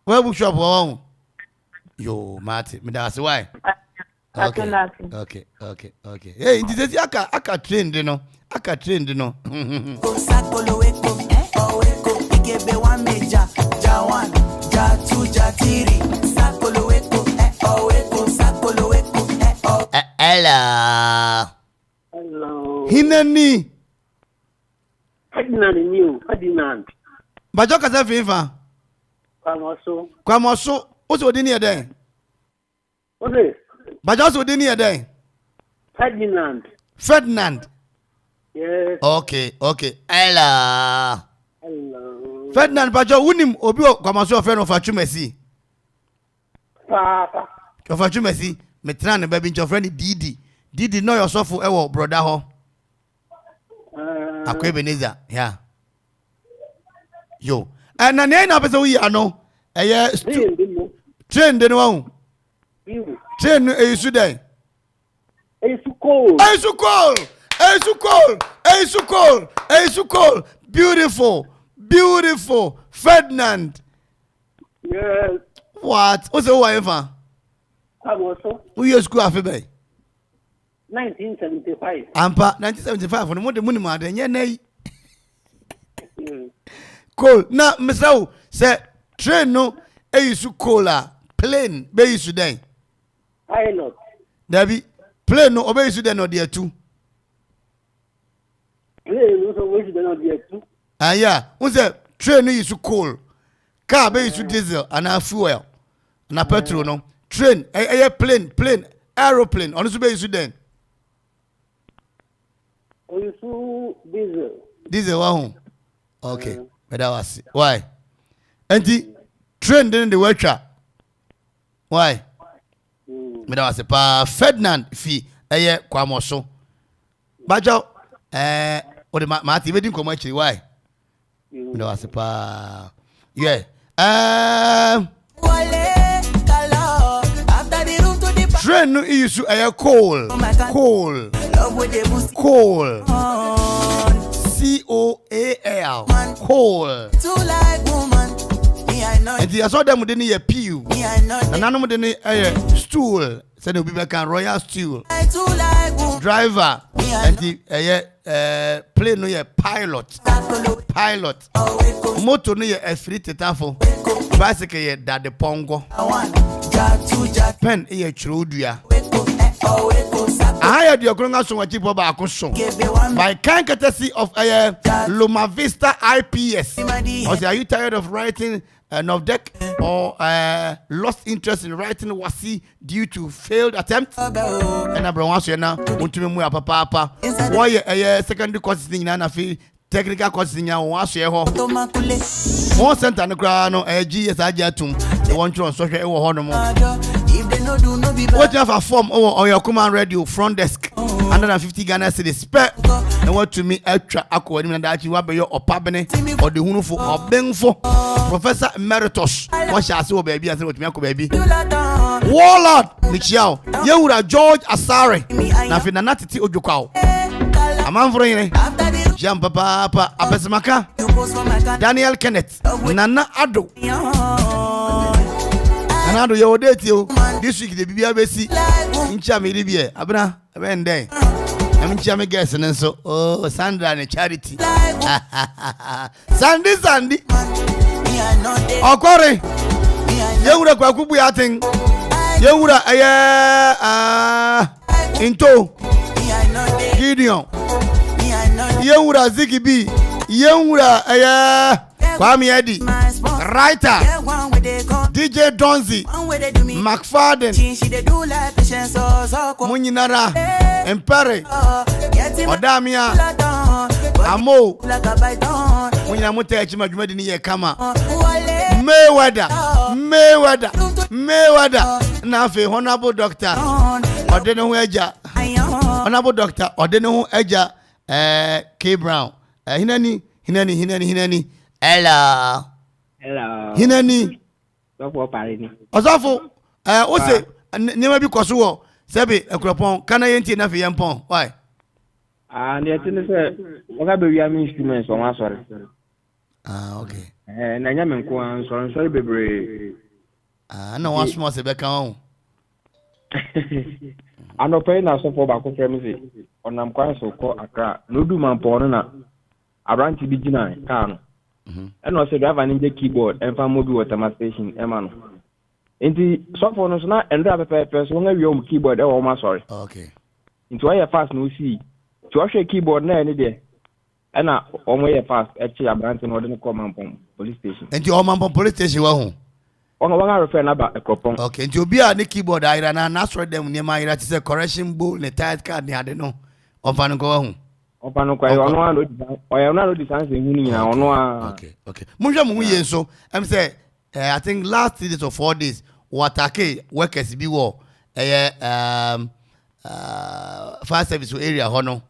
Where bookshop won? Yo, Martin, me that's why. Okay. Hey, this is aka trained, you know. Aka trained, you know. Hello. Hinani. Ferdinand. Bajoka za fifa. Kwamoso. What's what in here then? What is? Bajoka what in here then? Ferdinand. Yes. Okay. Hello. Ferdinand Bajoka unim obi kwamoso friend of Achumesi. Papa. Of Achumesi, metran ne baby your friend Didi. Didi know yourself ewo brother ho. Akwebeneza, yeah. Yo. And na na pese we ano. Train de no. Train e su dey. E su cool. Beautiful. Ferdinand. Yes. What? What's the wife? Who you school after 1975. Ampa 1975 for the money man then ye cool. Now Mr. say train no e su cola plane be you then. Pilot. There be plane no obey you then no there too. Plane no so we then no there too. Yeah, who say train no is coal. Car be you diesel and a fuel. Na petrol no. Train plane aeroplane on so be you then. Diesel one. Okay. But that was it. Why? And the train then the worker. Why? But that was it. Pa Ferdinand fi kwamoso. Bajo o de Martin wedding come actually why? But that was it. Pa yeah. Train no issue coal. COAL. Coal. And the saw them within a pew. And none of them stool. Said the people can royal stool. Driver. And the plane no pilot. Motor no a free tetafo. Bicycle that the pongo. Pen trudria. I had your grandma so much about by kind courtesy of Loma Vista IPS. Or are you tired of writing of deck or lost interest in writing wasi due to failed attempt? And I brought you now. Want to me papa. Why secondary courses in Nanafi? Technical courses in your wash your home. One center on the ground, GS Ajatum. They want you on social hormone. What you have a form or your command radio front desk 150 Ghana cedis spare and what to me extra aqua that you have your opabene or the hunufo or bengfo Professor Emeritus. What shall I say, baby? I said, what me, baby. Warlord Michelle, you would George Asare. Nothing not to Ojukao. Amanfo Jam Papa Apesamaka Daniel Kenneth Nana Ado. Anado your date you this week the BBC in Chamidibie Abra when day. I'm Chammy guessing and so Sandra and Charity. Sandy Okore Yewura Kwakubu yating Yewura into Gideon Yewura Zikibi Yewura Kwame Eddie writer DJ Donzi McFadden Munyinara Empere Odamia Amo. When you are touching my dream, you come up. Mayweather. Now, honorable doctor. Or don't know where ya. Honorable doctor. Or don't know where ya. K. Brown. Hinani. Hello. Hinani. Osafo. What's it? Never be Kosuo. Sebi, Akropong. Can I enter enough yampon? Why? And the thing is, what I be instruments on my sorry. Okay. And I am in Kwan, so I'm sorry, baby. No one small Sebeka. I'm not paying us for back of premises. On I'm quite so called Accra. No do man porna. I ran to be denied. Can. And also have an Indian keyboard and found mobile water station, Emman. In the software, no, and have a person when you keyboard or my sorry. Okay. Into a fast no see. To actually keyboard na any day. And now, on way fast, actually, I'm ranting or the Okoman police station. And your Okoman police station, on one refer about Akropong. Okay, and to be a keyboard, I ran and asked them near my that is a correction bull, the tight card, I don't know. Of an go home. Okay. Munja Muye, so I'm saying, I think last 3 days or 4 days, what workers be war, fire service area, hono.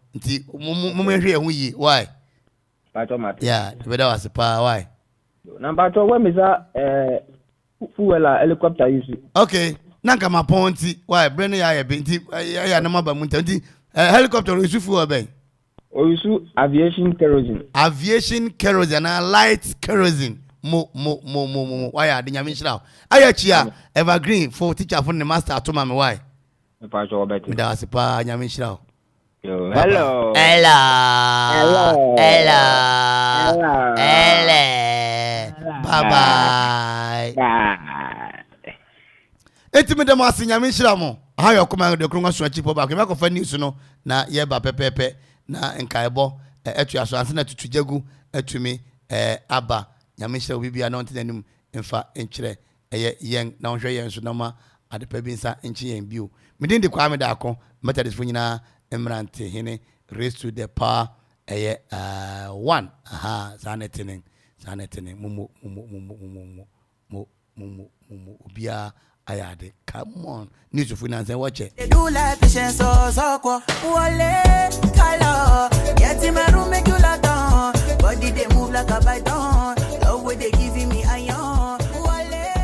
Why? Yeah, whether was a power. Why? Number 2, when is that fuel helicopter use? Okay, Nankama Ponti, why? Brenny, I have been number Muntanti, helicopter is fuel bay. Or use aviation kerosene. Aviation kerosene and light kerosene. Why are the Yamish now? I actually evergreen for teacher from the master to my why? That was a power Yamish now. Hello. Bye. Eti dem asinya me nshiramo. Ha yo koma de krunwa so achipo ba ko fa news no na ye ba pepepe na nkaebo etu aso anse na tutujegu etumi aba nyame nshira obi na onte nanim mfa enkyere yen na onhwe yen so na ma adepa bi nsa enchi yen bio. Medin de kwa me da akon methodist fo nyina Emrante hene raised to the power 1 sanetene mumu obia ayade. Come on, news of finance and watch it. They do like patience so wale color.